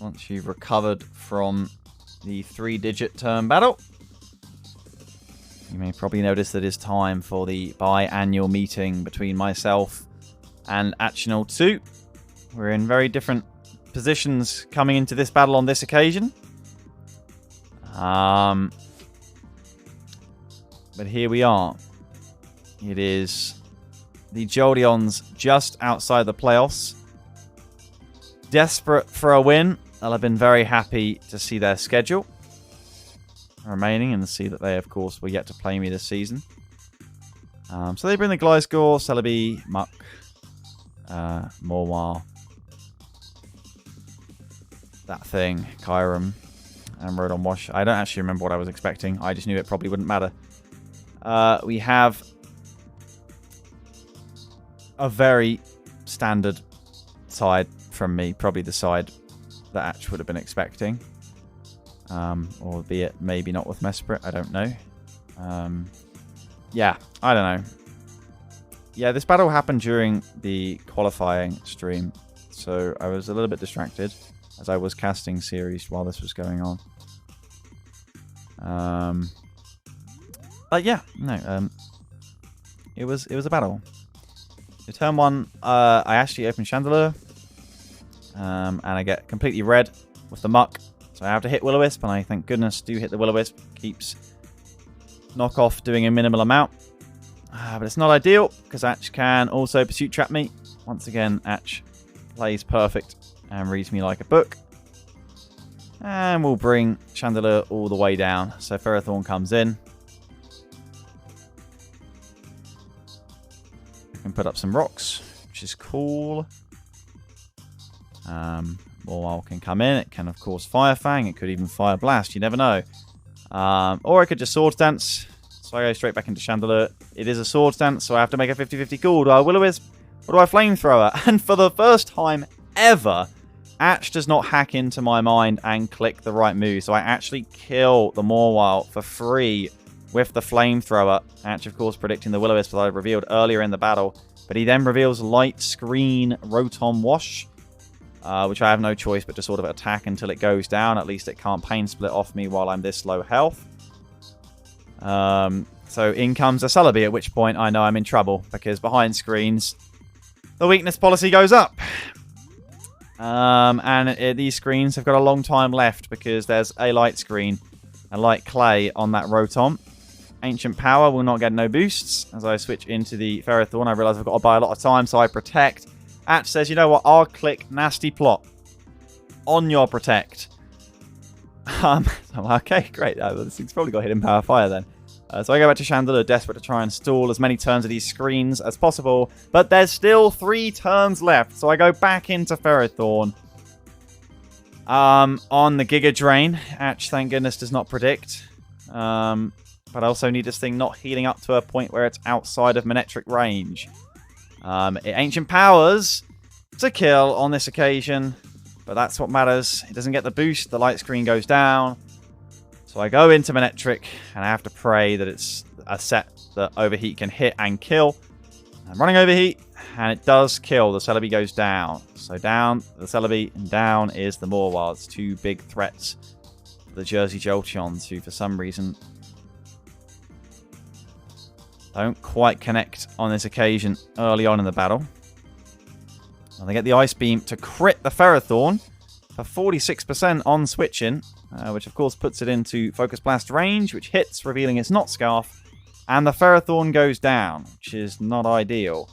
Once you've recovered from the 3-digit turn battle, you may probably notice that it's time for the biannual meeting between myself and Actional 2. We're in very different positions coming into this battle on this occasion. But here we are. It is the Jolteons just outside the playoffs. Desperate for a win. They'll have been very happy to see their schedule remaining and see that they, of course, will yet to play me this season. So they bring the Gliscor, Celebi, Muck, Morwar, that thing, Kyurem, and Rodon Wash. I don't actually remember what I was expecting. I just knew it probably wouldn't matter. We have a very standard side from me, probably the side that Atch would have been expecting, albeit maybe not with Mesprit, I don't know. Yeah, I don't know. Yeah, this battle happened during the qualifying stream, so I was a little bit distracted as I was casting series while this was going on. But yeah, no, it was a battle. So turn 1, I actually opened Chandelure. And I get completely red with the Muck. So I have to hit Will-O-Wisp, and I thank goodness do hit the Will-O-Wisp. Keeps knockoff doing a minimal amount. But it's not ideal, because Atch can also Pursuit Trap me. Once again, Atch plays perfect and reads me like a book. And we'll bring Chandelure all the way down. So Ferrothorn comes in. I can put up some rocks, which is cool. Morwile can come in. It can, of course, Fire Fang. It could even Fire Blast. You never know. Or I could just Swords Dance. So I go straight back into Chandelure. It is a Swords Dance, so I have to make a 50-50 call. Do I Will-O-Wisp or do I Flamethrower? And for the first time ever, Atch does not hack into my mind and click the right move. So I actually kill the Morwile for free with the Flamethrower. Atch, of course, predicting the Will-O-Wisp that I revealed earlier in the battle. But he then reveals Light Screen Rotom Wash. Which I have no choice but to sort of attack until it goes down. At least it can't Pain Split off me while I'm this low health. So in comes a Celebi, at which point I know I'm in trouble, because behind screens, the weakness policy goes up. These screens have got a long time left, because there's a Light Screen, a Light Clay on that Rotom. Ancient Power will not get no boosts. As I switch into the Ferrothorn, I realise I've got to buy a lot of time, so I Protect. Atch says, you know what, I'll click Nasty Plot on your Protect. Okay, great. This thing's probably got Hidden Power Fire then. So I go back to Chandelure, desperate to try and stall as many turns of these screens as possible. But there's still 3 turns left, so I go back into Ferrothorn. On the Giga Drain. Atch, thank goodness, does not predict. But I also need this thing not healing up to a point where it's outside of Manectric range. It Ancient Powers to kill on this occasion, but that's what matters. It doesn't get the boost, the Light Screen goes down. So I go into Manectric, and I have to pray that it's a set that Overheat can hit and kill. I'm running Overheat, and it does kill. The Celebi goes down. So down the Celebi, and down is the Morwile. It's 2 big threats for the Jersey Jolteons, who for some reason don't quite connect on this occasion early on in the battle. And they get the Ice Beam to crit the Ferrothorn for 46% on switching, which of course puts it into Focus Blast range, which hits, revealing it's not Scarf. And the Ferrothorn goes down, which is not ideal.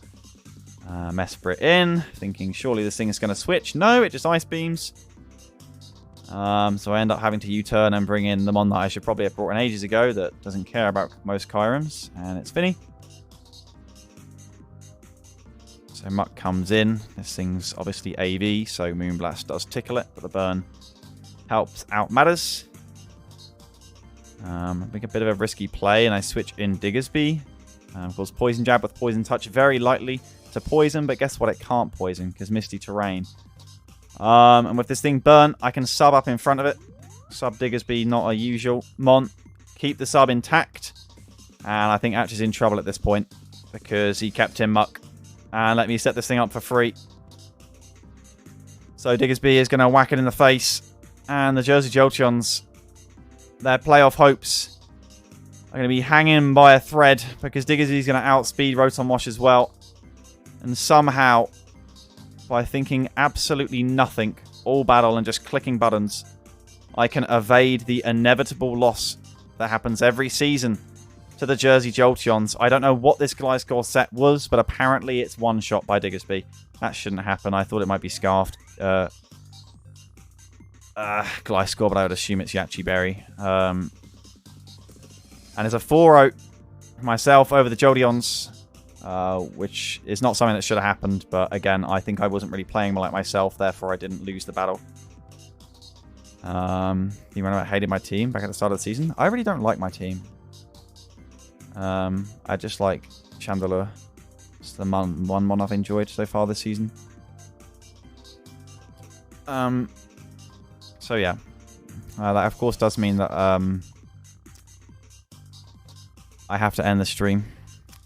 Mesprit in, thinking surely this thing is going to switch. No, it just Ice Beams. So I end up having to U-turn and bring in the Mon that I should probably have brought in ages ago that doesn't care about most Kyurems, and it's Finny. So Muck comes in. This thing's obviously AV, so Moonblast does tickle it, but the burn helps out matters. Make a bit of a risky play, and I switch in Diggersby. Of course, Poison Jab with Poison Touch very likely to poison, but guess what? It can't poison because Misty Terrain. And with this thing burnt, I can sub up in front of it. Sub Diggersby, not a usual. Mon, keep the sub intact. And I think Ash is in trouble at this point because he kept him muck. And let me set this thing up for free. So Diggersby is going to whack it in the face. And the Jersey Jolteons, their playoff hopes are going to be hanging by a thread because Diggersby is going to outspeed Rotom Wash as well. And somehow, by thinking absolutely nothing all battle and just clicking buttons, I can evade the inevitable loss that happens every season to the Jersey Jolteons. I don't know what this Gliscor set was, but apparently it's one shot by Diggersby. That shouldn't happen. I thought it might be Scarfed. Gliscor, but I would assume it's Yachi Berry. And it's a 4-0 myself over the Jolteons, which is not something that should have happened. But again, I think I wasn't really playing like myself, therefore I didn't lose the battle. You remember I hated my team back at the start of the season? I really don't like my team. I just like Chandelure. It's the one mon I've enjoyed so far this season. So yeah. That of course does mean that I have to end the stream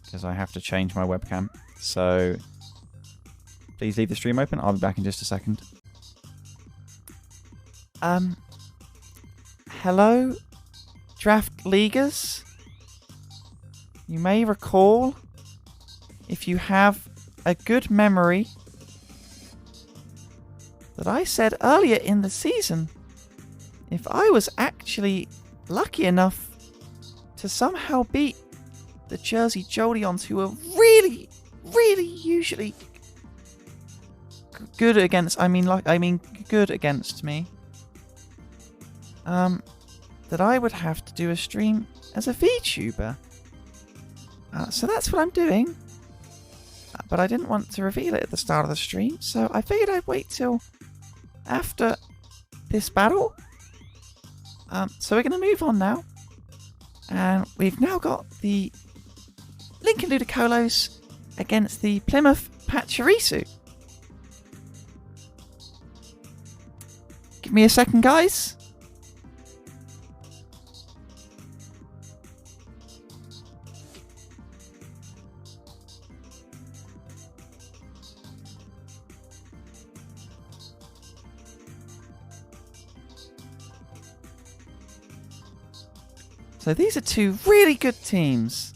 because I have to change my webcam. So please leave the stream open. I'll be back in just a second. Hello, Draft Leaguers. You may recall, if you have a good memory, that I said earlier in the season, if I was actually lucky enough to somehow beat the Jersey Jolteons, who are really, really usually good against, good against me, that I would have to do a stream as a VTuber. So that's what I'm doing. But I didn't want to reveal it at the start of the stream, so I figured I'd wait till after this battle. So we're going to move on now. And we've now got the Lincoln Ludicolos against the Plymouth Pachirisu. Give me a second, guys. So these are two really good teams,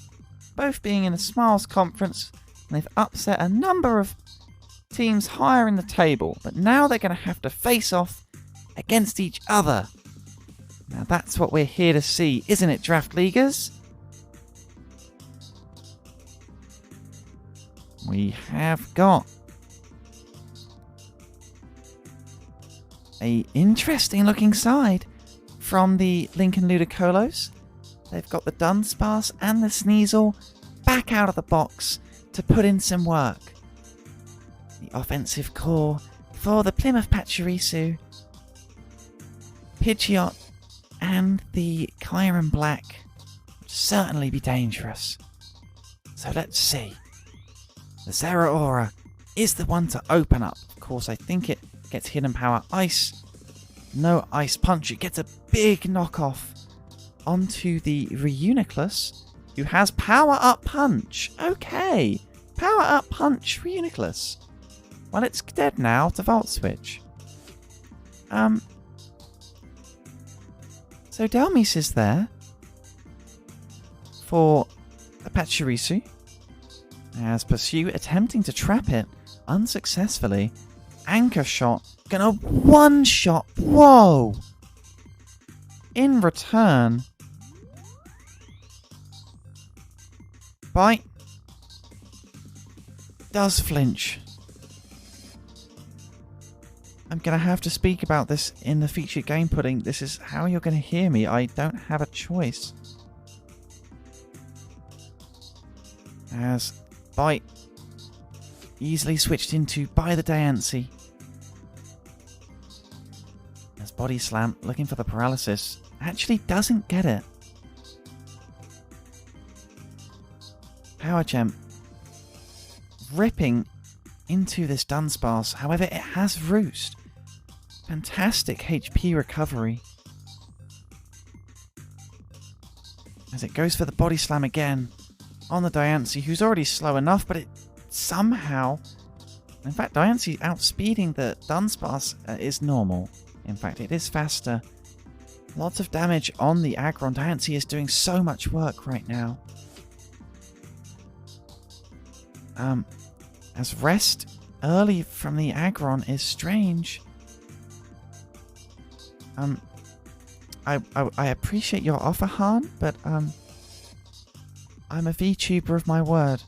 both being in a Smiles Conference, and they've upset a number of teams higher in the table, but now they're going to have to face off against each other. Now that's what we're here to see, isn't it, Draft Leaguers? We have got a interesting looking side from the Lincoln Ludicolos. They've got the Dunsparce and the Sneasel back out of the box to put in some work. The offensive core for the Plymouth Pachirisu, Pidgeot, and the Kyurem Black would certainly be dangerous. So let's see. The Zeraora is the one to open up. Of course, I think it gets Hidden Power Ice. No Ice Punch. It gets a big knockoff onto the Reuniclus, who has Power Up Punch. Okay. Power Up Punch Reuniclus. Well, it's dead now to Volt Switch. So Delmise is there for the Pachirisu, as Pursue attempting to trap it unsuccessfully. Anchor Shot, gonna one-shot. Whoa! In return, Bite does flinch. I'm going to have to speak about this in the featured game pudding. This is how you're going to hear me. I don't have a choice. As Bite easily switched into By the Diancie. As body slam, looking for the paralysis. Actually doesn't get it. Power Gem ripping into this Dunsparce. However, it has Roost. Fantastic HP recovery. As it goes for the body slam again on the Diancie, who's already slow enough, but it somehow... In fact, Diancie outspeeding the Dunsparce is normal. In fact, it is faster. Lots of damage on the Aggron. Diancie is doing so much work right now. As rest early from the Aggron is strange. I appreciate your offer, Han, but I'm a VTuber of my word.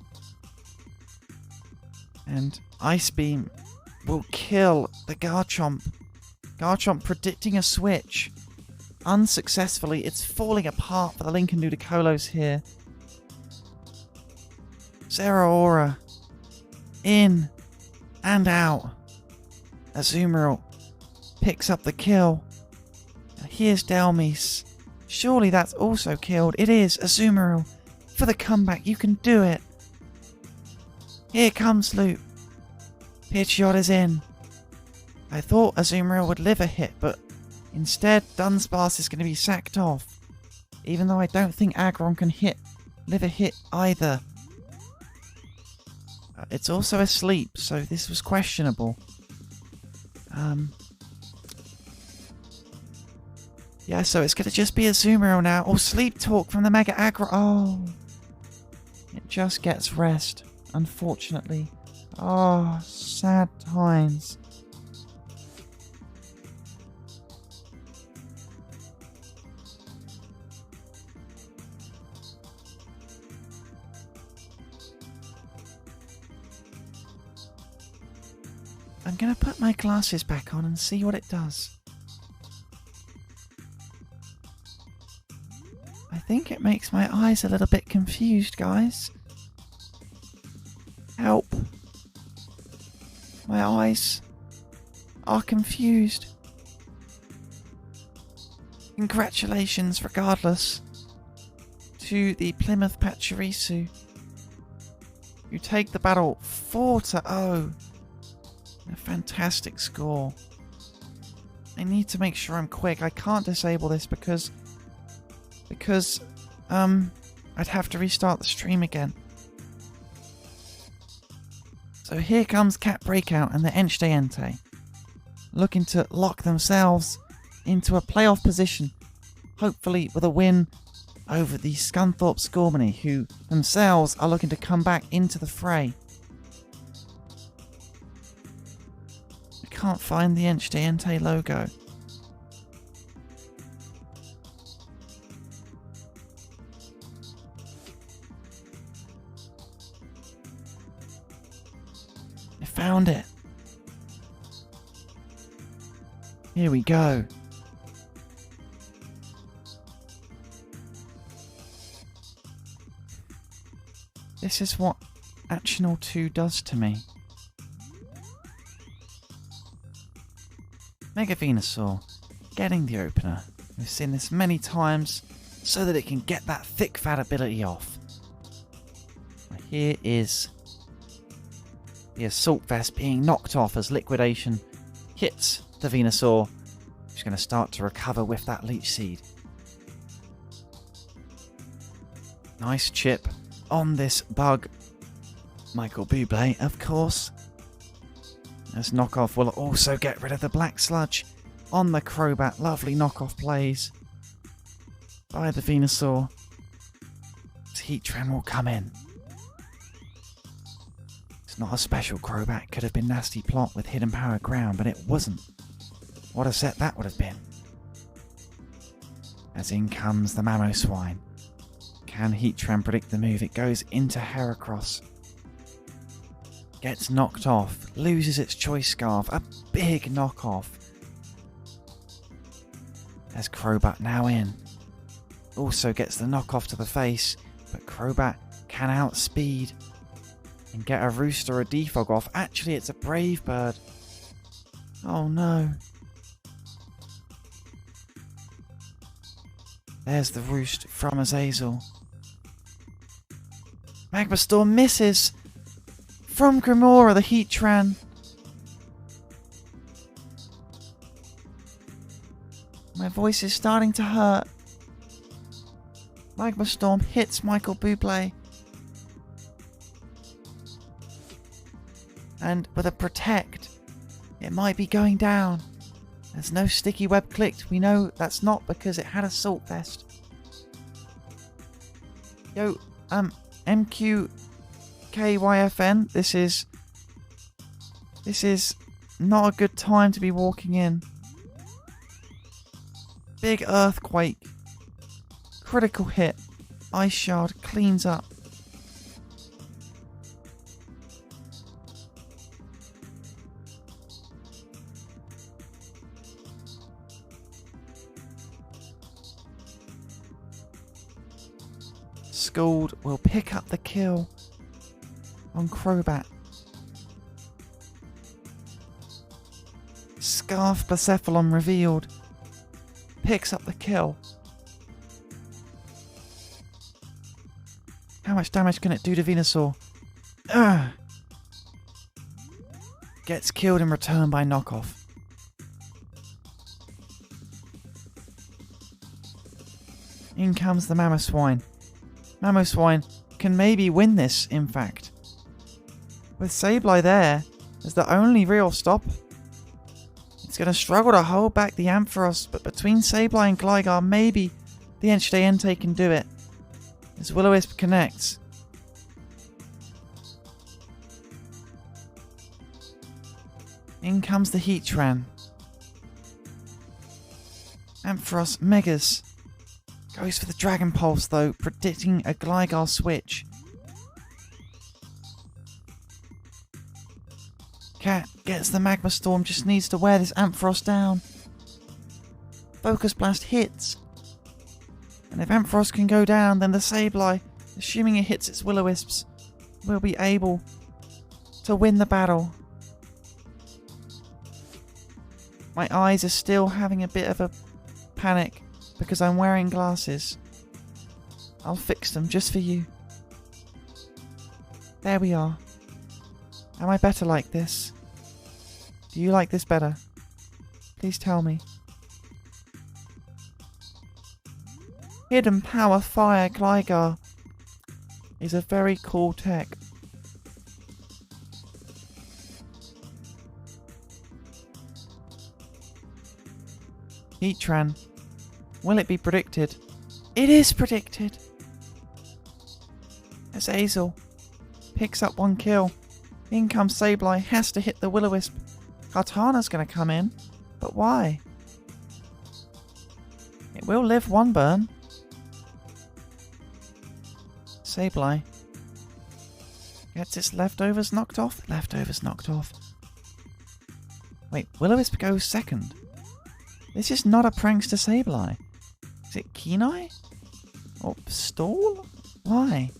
And Ice Beam will kill the Garchomp. Garchomp predicting a switch. Unsuccessfully, it's falling apart for the Lincoln Ludicolos here. Zeraora in and out. Azumarill picks up the kill. Here's Delmise. Surely that's also killed. It is. Azumarill for the comeback. You can do it. Here comes Loop. Pidgeot's in. I thought Azumarill would live a hit, but instead Dunsparce is going to be sacked off. Even though I don't think Aggron can live a hit either. It's also asleep, so this was questionable. Yeah, so it's going to just be Azumarill now. Oh, Sleep Talk from the Mega Aggro. Oh. It just gets rest, unfortunately. Oh, sad times. I'm going to put my glasses back on and see what it does. I think it makes my eyes a little bit confused, guys. Help. My eyes are confused. Congratulations, regardless, to the Plymouth Pachirisu, who take the battle 4-0. A fantastic score. I need to make sure I'm quick. I can't disable this because I'd have to restart the stream again. So here comes Cat Breakout and the Entei, looking to lock themselves into a playoff position, hopefully with a win over the Scunthorpe Scorbunny, who themselves are looking to come back into the fray. I can't find the Entei logo. Found it. Here we go. This is what Actional 2 does to me. Mega Venusaur getting the opener. We've seen this many times so that it can get that thick fat ability off. Here is the Assault Vest being knocked off as Liquidation hits the Venusaur, who's going to start to recover with that Leech Seed. Nice chip on this bug. Michael Bublé, of course. As knockoff will also get rid of the Black Sludge on the Crobat. Lovely knockoff plays by the Venusaur. Heatran will come in. Not a special Crobat. Could have been Nasty Plot with Hidden Power Ground, but it wasn't. What a set that would have been. As in comes the Mamoswine. Can Heatran predict the move? It goes into Heracross. Gets knocked off. Loses its Choice Scarf. A big knockoff. As Crobat now in. Also gets the knockoff to the face, but Crobat can outspeed and get a Roost or a Defog off. Actually, it's a Brave Bird. Oh no. There's the roost from Azazel. Magma Storm misses. From Grimora, the Heatran. My voice is starting to hurt. Magma Storm hits Michael Bublé. And with a Protect, it might be going down. There's no sticky web clicked. We know that's not because it had Assault Vest. Yo, MQKYFN, this is not a good time to be walking in. Big Earthquake. Critical hit. Ice Shard cleans up. Scald will pick up the kill on Crobat. Scarf Blacephalon revealed. Picks up the kill. How much damage can it do to Venusaur? Ugh. Gets killed in return by knockoff. In comes the Mamoswine. Mamoswine can maybe win this, in fact. With Sableye there as the only real stop, it's going to struggle to hold back the Ampharos, but between Sableye and Gligar, maybe the Entei can do it. As Will-O-Wisp connects. In comes the Heatran. Ampharos Megas. Goes for the Dragon Pulse though, predicting a Gligar switch. Cat gets the Magma Storm, just needs to wear this Ampharos down. Focus Blast hits. And if Ampharos can go down, then the Sableye, assuming it hits its Will-O-Wisps, will be able to win the battle. My eyes are still having a bit of a panic because I'm wearing glasses. I'll fix them just for you. There we are. Am I better like this? Do you like this better? Please tell me. Hidden Power Fire Gligar is a very cool tech. Heatran. Will it be predicted? It is predicted! Azazel picks up one kill. In comes Sableye, has to hit the Will-O-Wisp. Kartana's going to come in, but why? It will live one burn. Sableye gets its leftovers knocked off. Leftovers knocked off. Wait, Will-O-Wisp goes second. This is not a prankster Sableye. Is it Kenai? Or Stall? Why?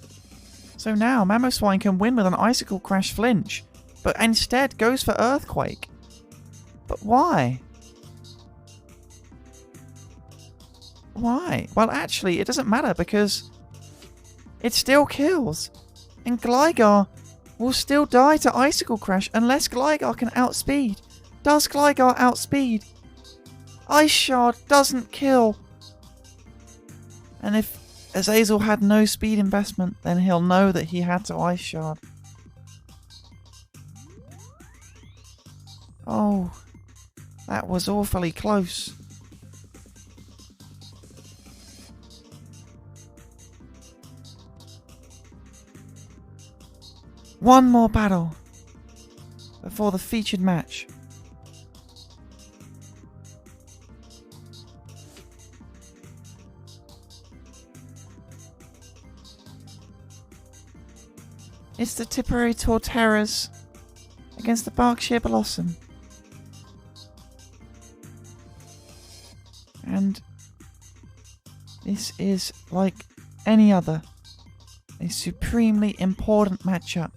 So now Mamoswine can win with an Icicle Crash flinch, but instead goes for Earthquake. But why? Why? Well, actually, it doesn't matter because it still kills. And Gligar will still die to Icicle Crash unless Gligar can outspeed. Does Gligar outspeed? Ice Shard doesn't kill. And if Azazel had no speed investment, then he'll know that he had to Ice Shard. Oh, that was awfully close. One more battle before the featured match. It's the Tipperary Torterras against the Berkshire Bellossom. And this is, like any other, a supremely important matchup,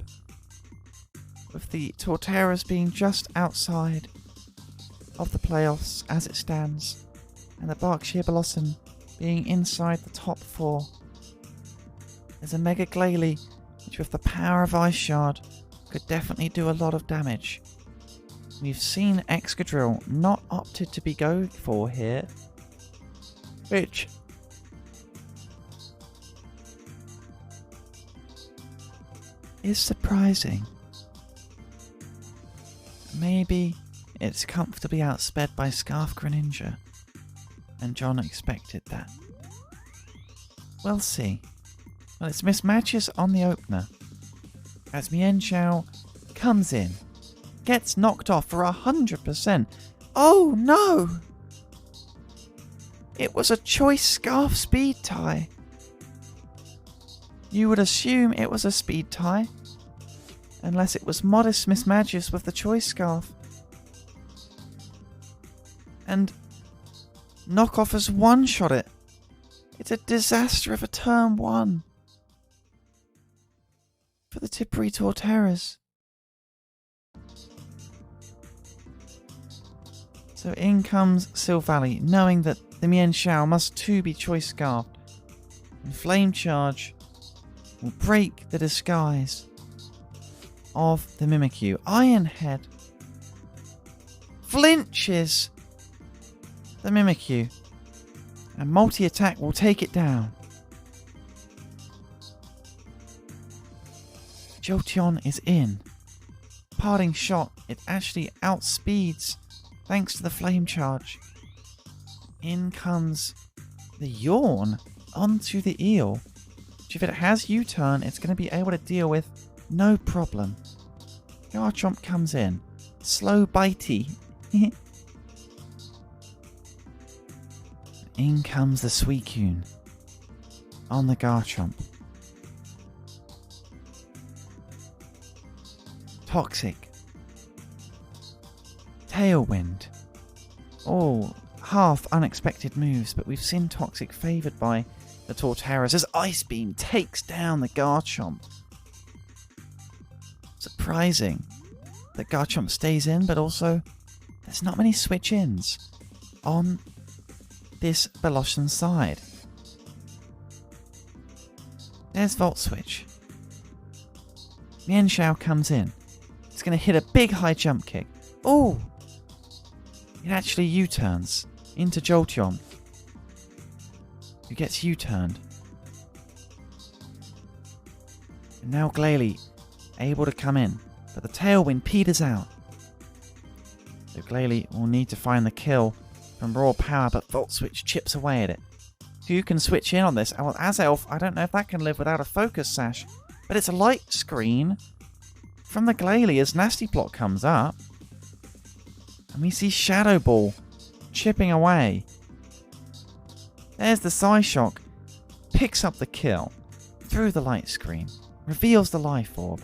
with the Torterras being just outside of the playoffs as it stands, and the Berkshire Bellossom being inside the top 4. There's a Mega Glalie, which with the power of Ice Shard could definitely do a lot of damage. We've seen Excadrill not opted to be go for here, which is surprising. Maybe it's comfortably outsped by Scarf Greninja, and John expected that. We'll see. Well, it's mismatches on the opener, as Mienshao comes in, gets knocked off for 100%. Oh no! It was a choice Scarf speed tie. You would assume it was a speed tie, unless it was modest mismatches with the choice Scarf. And Knockoff has one-shot it. It's a disaster of a turn 1 for the Tippery Torterras. So in comes Silvally, knowing that the Mienshao must too be choice scarfed. And Flame Charge will break the disguise of the Mimikyu. Iron Head flinches the Mimikyu, and multi-attack will take it down. Jolteon is in. Parting shot, it actually outspeeds thanks to the Flame Charge. In comes the Yawn onto the Eel, which if it has U-turn, it's going to be able to deal with no problem. Garchomp comes in. Slow bitey. In comes the Suicune on the Garchomp. Toxic. Tailwind. All half unexpected moves, but we've seen Toxic favoured by the Torterras as Ice Beam takes down the Garchomp. Surprising that Garchomp stays in, but also there's not many switch-ins on this Bellossom side. There's Volt Switch. Mienshao comes in. It's going to hit a big high jump kick. Oh! It actually U-turns into Jolteon, who gets U-turned. And now Glalie able to come in, but the Tailwind peters out. So Glalie will need to find the kill from raw power, but Volt Switch chips away at it. Who can switch in on this? Well, Azelf, I don't know if that can live without a Focus Sash, but it's a light screen from the Glalie as Nasty Plot comes up. And we see Shadow Ball chipping away. There's the Psyshock. Picks up the kill through the light screen. Reveals the Life Orb.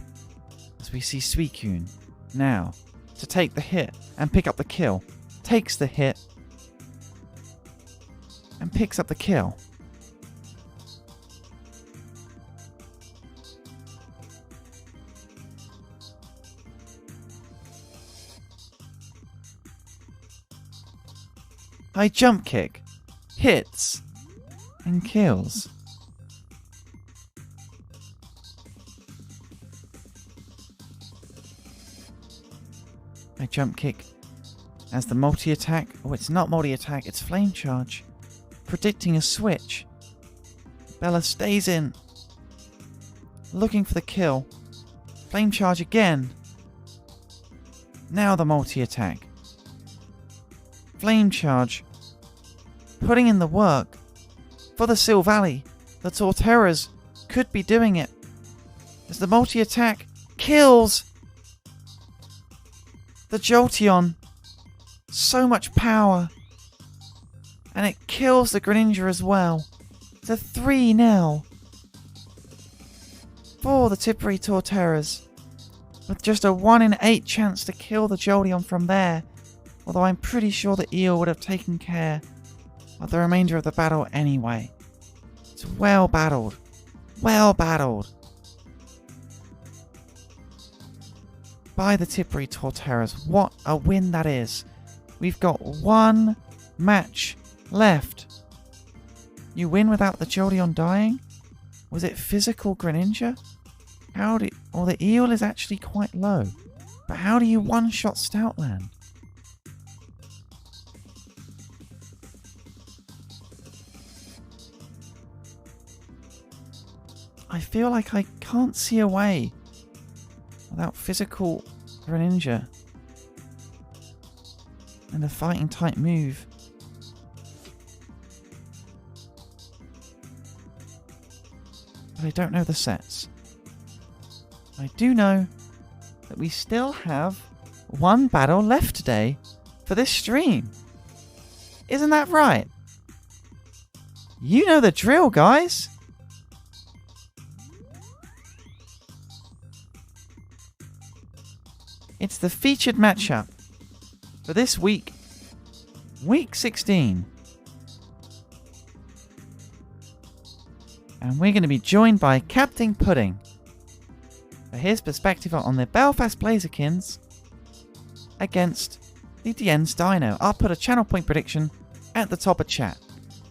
As we see Suicune now to take the hit and pick up the kill. Takes the hit and picks up the kill. High jump kick, hits, and kills. High jump kick as the multi-attack. Oh, it's not multi-attack, it's Flame Charge. Predicting a switch. Bella stays in. Looking for the kill. Flame Charge again. Now the multi-attack. Flame Charge. Putting in the work for the Silvally. The Torterras could be doing it. As the multi-attack kills the Jolteon. So much power. And it kills the Greninja as well. It's a 3-0 for the Tippery Torterras, with just a 1 in 8 chance to kill the Jolteon from there. Although I'm pretty sure the Eel would have taken care of the remainder of the battle anyway. It's well battled. Well battled by the Tippery Torterras. What a win that is. We've got one match left You win without the Jolteon dying? Was it physical Greninja? Or the eel is actually quite low. But how do you one-shot Stoutland? I feel like I can't see a way without physical Greninja and a fighting type move. But I don't know the sets. I do know that we still have one battle left today for this stream. Isn't that right? You know the drill, guys. It's the featured matchup for this week, week 16. And we're going to be joined by Captain Pudding for his perspective on the Belfast Blazikens against the Dien's Deino. I'll put a channel point prediction at the top of chat.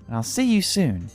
And I'll see you soon.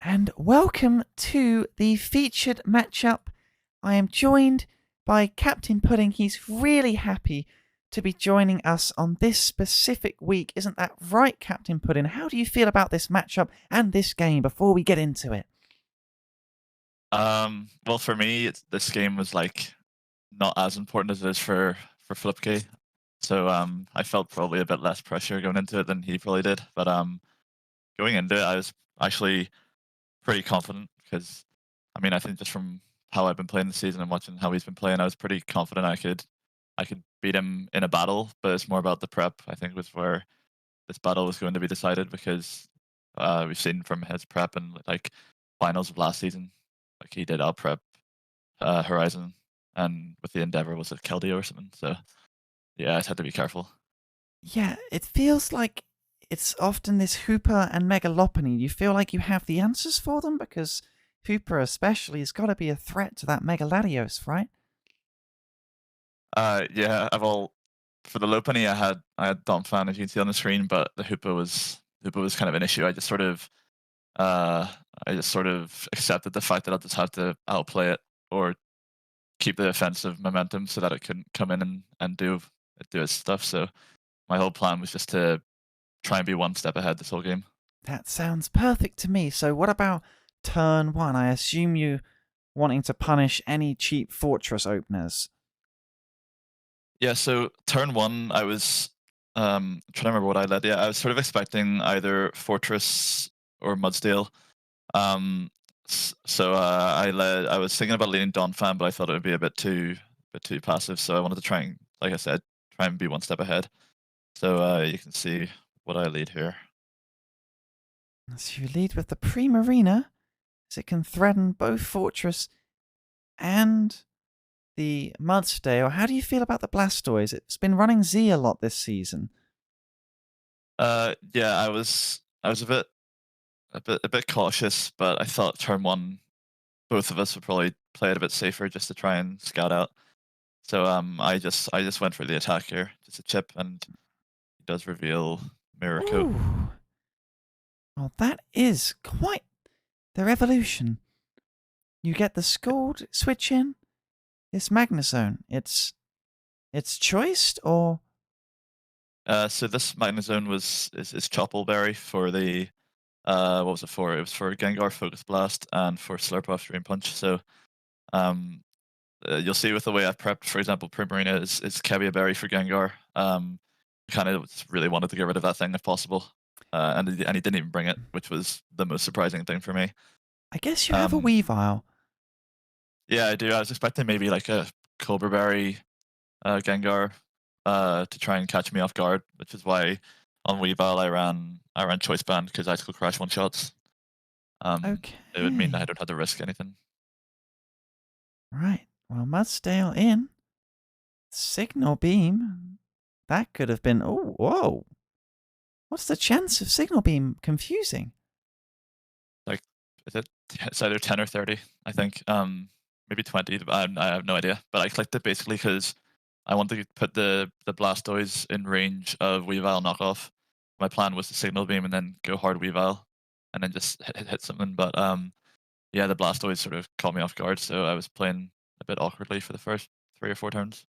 And welcome to the featured matchup. I am joined by Captain Pudding. He's really happy to be joining us on this specific week. Isn't that right, Captain Pudding? How do you feel about this matchup and this game before we get into it? Well, for me, this game was like not as important as it is for Flipkey. So I felt probably a bit less pressure going into it than he probably did. But going into it, I was actually pretty confident because, I mean, I think just from how I've been playing the season and watching how he's been playing, I was pretty confident I could beat him in a battle. But it's more about the prep. I think was where this battle was going to be decided because we've seen from his prep and like finals of last season, like he did out prep Horizon, and with the Endeavor was it Keldeo or something. So yeah, I just had to be careful. Yeah, it feels like it's often this Hoopa and Megalopony. You feel like you have the answers for them because Hoopa especially has got to be a threat to that Megaladios, right? Yeah, for the Lopunny I had Donphan as you can see on the screen, but the Hoopa was kind of an issue. Uh I just sort of accepted the fact that I'll just have to outplay it or keep the offensive momentum so that it couldn't come in and do its stuff. So my whole plan was just to try and be one step ahead this whole game. That sounds perfect to me. So what about turn one? I assume you wanting to punish any cheap fortress openers. Yeah, so turn one, I was trying to remember what I led. Yeah, I was sort of expecting either Fortress or Mudsdale. So I was thinking about leading Donphan, but I thought it would be a bit too passive. So I wanted to try and, like I said, try and be one step ahead. So you can see what I lead here. So you lead with the Primarina, as it can threaten both Fortress and the Mudsdale. How do you feel about the Blastoise? It's been running Z a lot this season. Yeah, I was a bit cautious, but I thought turn one, both of us would probably play it a bit safer just to try and scout out. So I just went for the attack here, just a chip, and he does reveal Mirror Coat. Ooh. Well, that is quite the revolution. You get the Scald switch in. This Magnezone, it's choiced or So this Magnezone is Choppleberry for the what was it for? It was for Gengar Focus Blast and for Slurp Off Dream Punch. So you'll see with the way I've prepped, for example, Primarina is Kevia Berry for Gengar. Kind of really wanted to get rid of that thing if possible. And he didn't even bring it, which was the most surprising thing for me. I guess you have a Weavile. Yeah, I do. I was expecting maybe like a Cobra Berry Gengar to try and catch me off guard, which is why on Weavile I ran Choice Band because Icicle Crash one shots. Okay. It would mean that I don't have to risk anything. Right. Well, Mudsdale in. Signal Beam. That could have been. Oh, whoa. What's the chance of Signal Beam confusing? Like, it's either 10 or 30, I think. Maybe 20. I have no idea. But I clicked it basically because I wanted to put the Blastoise in range of Weavile knockoff. My plan was to Signal Beam and then go hard Weavile and then just hit something. But yeah, the Blastoise sort of caught me off guard, so I was playing a bit awkwardly for the first 3 or 4 turns.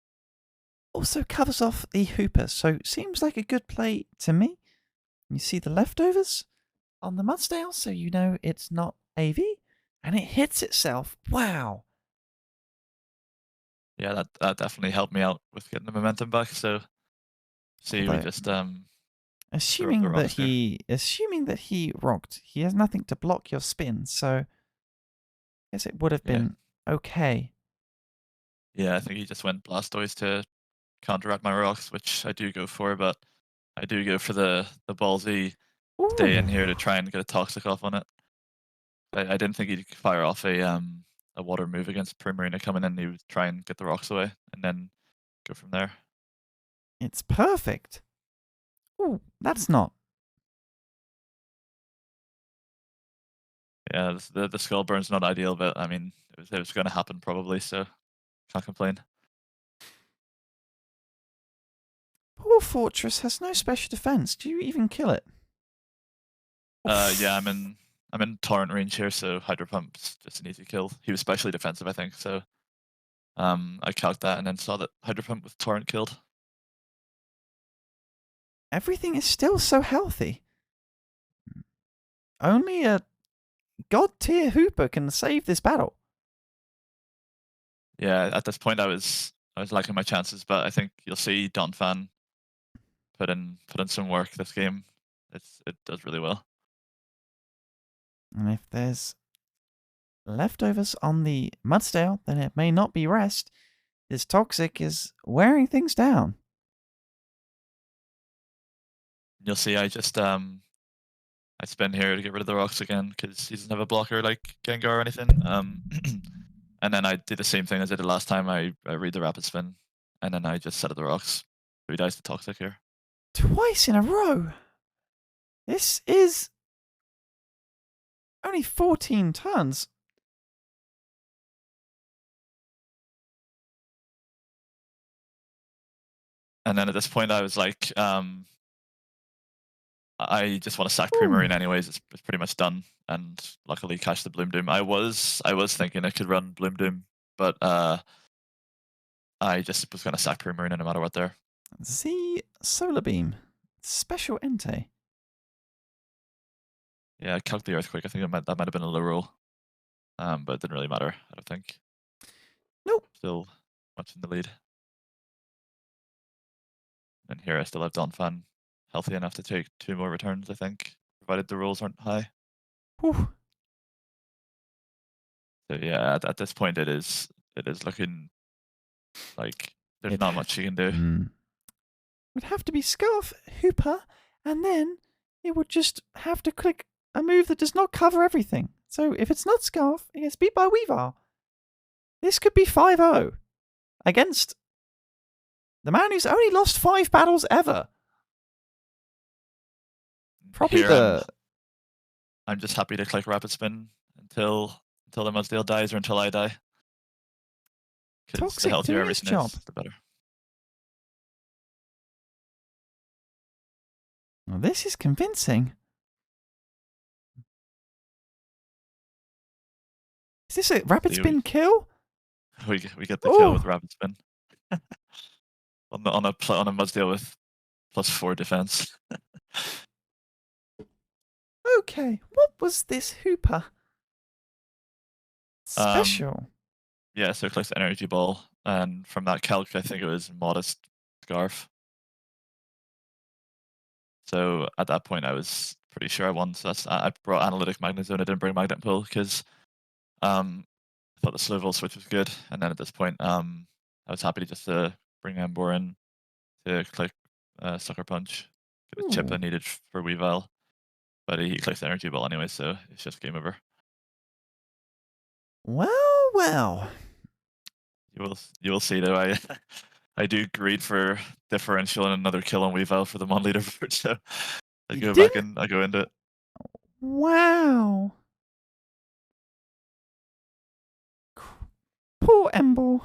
Also covers off the Hooper, so seems like a good play to me. You see the leftovers on the Mudsdale, so you know it's not AV, and it hits itself. Wow. Yeah, that definitely helped me out with getting the momentum back. So, see, we just assuming that he rocked, he has nothing to block your spin, so I guess it would have been okay. Yeah, I think he just went Blastoise to counteract my rocks, which I do go for, but I do go for the ballsy stay in here to try and get a toxic off on it. I didn't think he'd fire off a water move against Primarina coming in. He would try and get the rocks away and then go from there. It's perfect. Ooh, that's not. Yeah, the skull burn's not ideal, but I mean, it was going to happen probably, so can't complain. Poor Fortress has no special defense. Do you even kill it? Yeah, I'm in torrent range here, so Hydro Pump's just an easy kill. He was specially defensive, I think, so I calced that and then saw that Hydro Pump with Torrent killed. Everything is still so healthy. Only a god tier Hoopa can save this battle. Yeah, at this point I was liking my chances, but I think you'll see Donphan put in some work this game. It does really well. And if there's leftovers on the Mudsdale, then it may not be rest. This Toxic is wearing things down. You'll see I just I spin here to get rid of the rocks again because he doesn't have a blocker like Gengar or anything. And then I do the same thing as I did last time. I read the rapid spin, and then I just set up the rocks. So he dies to Toxic here. Twice in a row. This is only 14 turns. And then at this point, I was like, I just want to sack Primarine anyways. It's pretty much done. And luckily, catch the Bloom Doom. I was thinking I could run Bloom Doom, but I just was going to sack Primarine no matter what there. Z Solar Beam. Special Entei. Yeah, I calced the Earthquake. I think that might have been a low roll. But it didn't really matter, I don't think. Nope. Still much in the lead. And here I still have Donphan healthy enough to take 2 more returns, I think, provided the rolls aren't high. Whew. So yeah, at this point it is looking like there's not much you can do. Would have to be Scarf, Hoopa, and then it would just have to click a move that does not cover everything. So if it's not Scarf, it gets beat by Weavile. This could be 5-0 against the man who's only lost 5 battles ever. Probably here I'm just happy to click Rapid Spin until the Mudsdale dies or until I die. Because the healthier everything is, the better. Well, this is convincing. Is this a Rapid Spin kill? We get the kill with Rapid Spin. on a Mudsdale with +4 defense. Okay, what was this Hoopa? Special. Yeah, so it clicks Energy Ball, and from that calc, I think it was Modest Scarf. So at that point, I was pretty sure I won. So I brought Analytic Magnet Zone. I didn't bring Magnet Pull because I thought the slow volt switch was good. And then at this point, I was happy to just bring Emboar in to click Sucker Punch, get the chip I needed for Weavile. But he clicks Energy Ball anyway, so it's just game over. Well. You will see though. I do greed for differential and another kill on Weavile for the Mon leaderboard, so I go back and I go into it. Wow. Poor Emboar.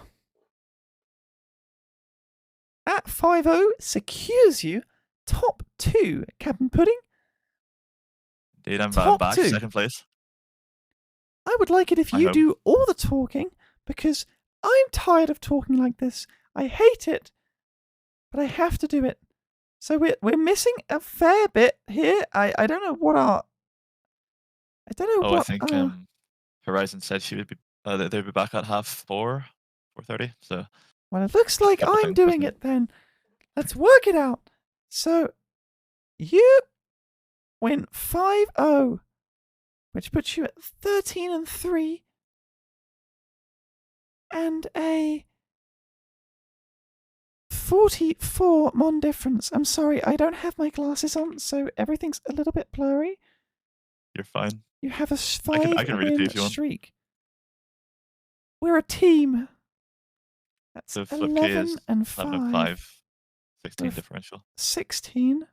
At 5-0 secures you top 2, Captain Pudding. Indeed, I'm back, 2. second place. I would like it if you do all the talking, because I'm tired of talking like this. I hate it, but I have to do it. So we're missing a fair bit here. I don't know what our... I don't know what... I think Horizon said she would be they'd be back at 4:30. So well, it looks like I'm doing it then. Let's work it out. So you win 5-0, which puts you at 13-3, and a 44 Mon difference. I'm sorry, I don't have my glasses on, so everything's a little bit blurry. You're fine. You have a I can read it to you if you want. streak. We're a team. That's so 11 and 5. 11 and 5. 16 differential. 16.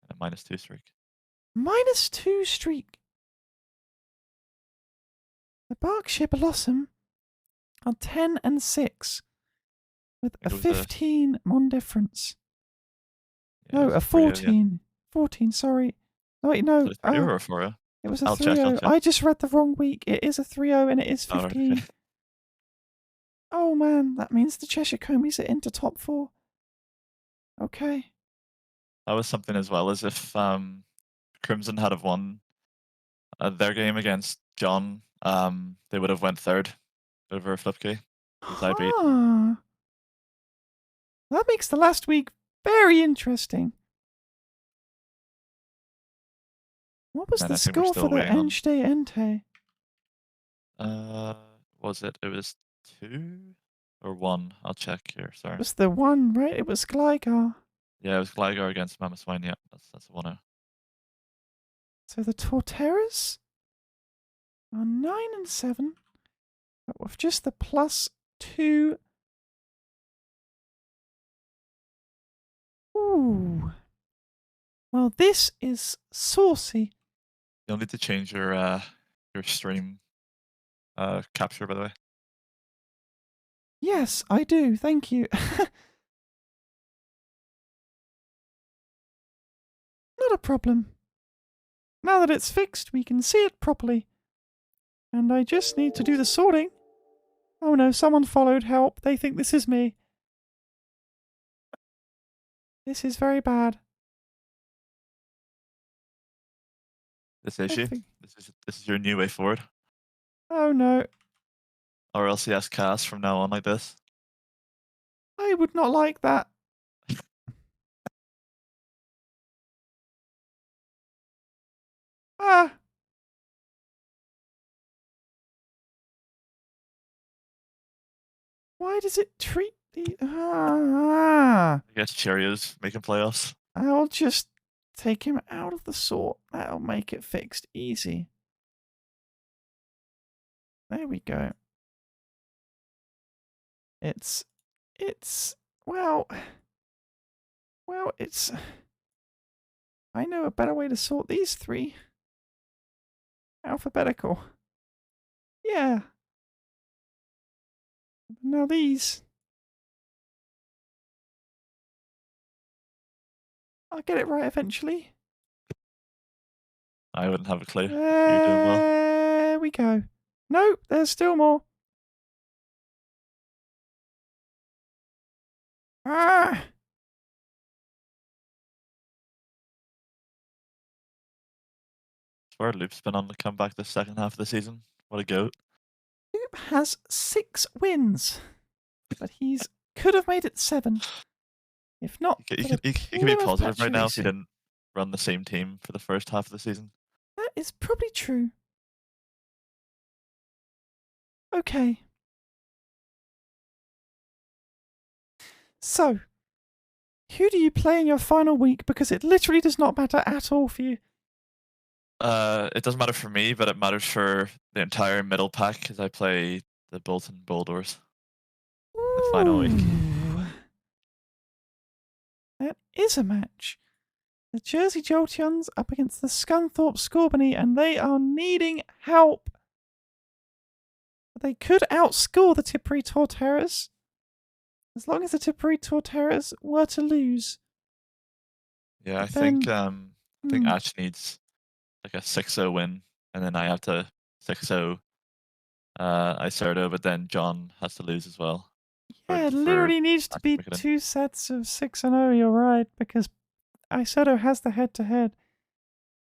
And a -2 streak. -2 streak. The Berkshire Blossom are 10 and 6. With a 15 Mon difference. Yeah, no, a 14. 14, sorry. Oh, wait, no. Was it a 3-0 or a 4-0? It was a 3-0. I just read the wrong week. It is a 3-0 and it is 15. Oh, okay. Oh man, that means the Cheshire Combees are into top 4. Okay. That was something as well as if Crimson had have won their game against John, they would have went 3rd over Flipkey, who's I beat. That makes the last week very interesting. What was And the I think we're score for still the waiting on. Entei? Was it? It was 2 or 1? I'll check here. Sorry. It was the 1, right? It was Gligar. Yeah, it was Gligar against Mamoswine. Yeah, that's the 1-0. So the Torterras are 9 and 7, but with just the +2. Ooh. Well, this is saucy. You'll need to change your stream capture, by the way. Yes, I do. Thank you. Not a problem. Now that it's fixed, we can see it properly. And I just need to do the sorting. Oh no, someone followed. Help. They think this is me. This is very bad. This issue. This is your new way forward. Oh no. Or LCS cast from now on like this. I would not like that. Ah. Why does it treat the... I guess Cheerios making playoffs. I'll just take him out of the sort. That'll make it fixed easy. There we go. Well, it's... I know a better way to sort these 3. Alphabetical. Yeah. Now these. I'll get it right eventually. I wouldn't have a clue. You're doing well. There we go. Nope, there's still more. Ah! Swear Loop's been on the comeback this second half of the season. What a goat. Loop has 6 wins, but he's could have made it 7. If not, He can be positive right now if he didn't run the same team for the first half of the season. That is probably true. Okay. So, who do you play in your final week? Because it literally does not matter at all for you. It doesn't matter for me, but it matters for the entire middle pack because I play the Bolton Boldores the final week. That is a match. The Jersey Jolteons up against the Scunthorpe Scorbunny, and they are needing help. They could outscore the Tipperary Torterras, as long as the Tipperary Torterras were to lose. Yeah, I think Ash needs like a 6-0 win, and then I have to 6-0 Iserto, but then John has to lose as well. Yeah, it literally needs to be 2 sets of 6-0, you're right, because Iserto has the head-to-head.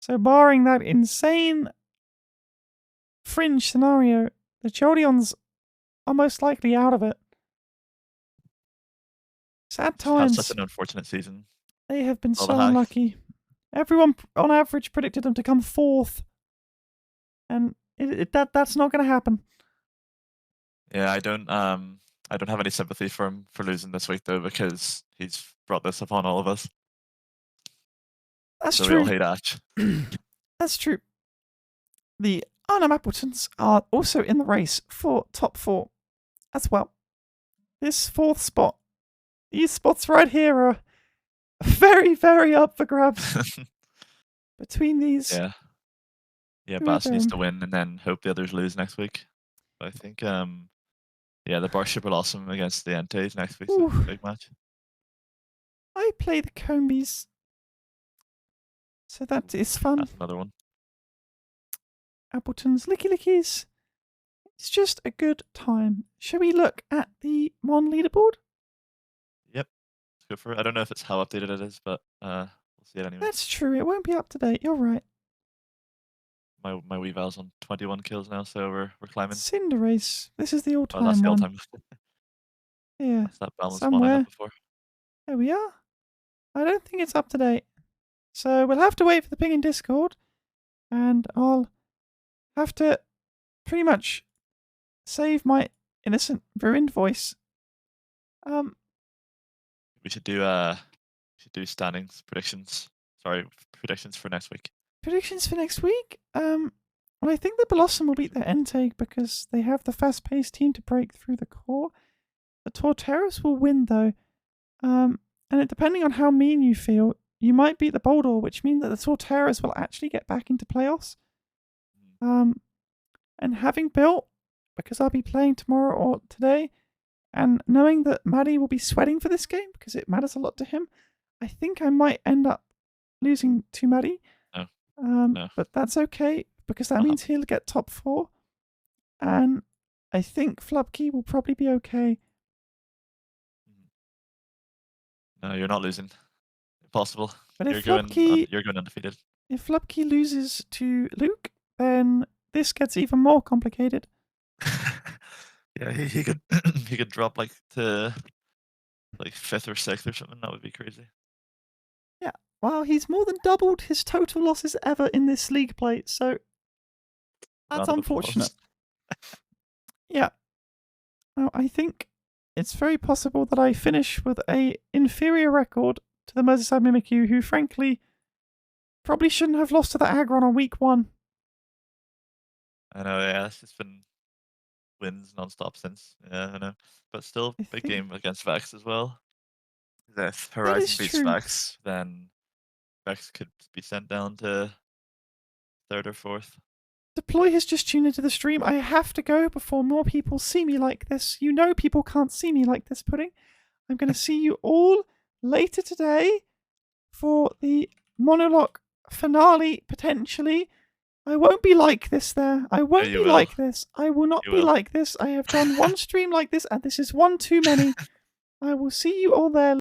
So barring that insane fringe scenario, the Jolteons are most likely out of it. Sad times. Such an unfortunate season. They have been so unlucky. Everyone, on average, predicted them to come 4th. And that's not going to happen. Yeah, I don't have any sympathy for him for losing this week, though, because he's brought this upon all of us. That's so true. We all hate Ash. That's true. The Arnhem Appletons are also in the race for top 4 as well. This 4th spot, these spots right here are very, very up for grabs. Between these. Yeah, Bass needs to win and then hope the others lose next week. But I think, yeah, the Bonsly Vs Bellossom against the Entei next week's a big match. I play the Combees, so that is fun. That's another one. Appletons, Licky Lickies. It's just a good time. Shall we look at the Mon leaderboard? Yep. Let's go for it. I don't know if it's how updated it is, but we'll see it anyway. That's true. It won't be up to date. You're right. My Weavile's on 21 kills now, so we're climbing. Cinderace. This is the Oh, all-time that's the one. all-time. Yeah. That's that balance one I Somewhere. had before. There we are. I don't think it's up to date. So we'll have to wait for the ping in Discord. And I'll have to pretty much save my innocent, ruined voice. We should do standings predictions. Sorry, predictions for next week. Predictions for next week? Well, I think the Bellossom will beat their Entei because they have the fast-paced team to break through the core. The Torterras will win, though. And depending on how mean you feel, you might beat the Boldore, which means that the Torterras will actually get back into playoffs. And having built, because I'll be playing tomorrow or today, and knowing that Maddie will be sweating for this game because it matters a lot to him, I think I might end up losing to Maddie. No. But that's okay because that means he'll get top 4. And I think Flubkey will probably be okay. No, you're not losing. Impossible. But you're if going undefeated. If Flubkey loses to Luke, then this gets even more complicated. Yeah, he could he could drop like to like 5th or 6th or something. That would be crazy. Yeah, well, he's more than doubled his total losses ever in this league play, so that's unfortunate. Yeah. Now, I think it's very possible that I finish with an inferior record to the Merseyside Mimikyu, who frankly probably shouldn't have lost to the Aggron on week 1. I know, yeah, it's just been wins non-stop since. Yeah, I know. But still, big game against Vex as well. If Horizon beats Vex, then Vex could be sent down to 3rd or 4th. Deploy has just tuned into the stream. I have to go before more people see me like this. You know people can't see me like this, Pudding. I'm going to see you all later today for the monologue finale, potentially. I won't be like this there. I won't be like this. I will not be like this. I have done one stream like this, and this is one too many. I will see you all there.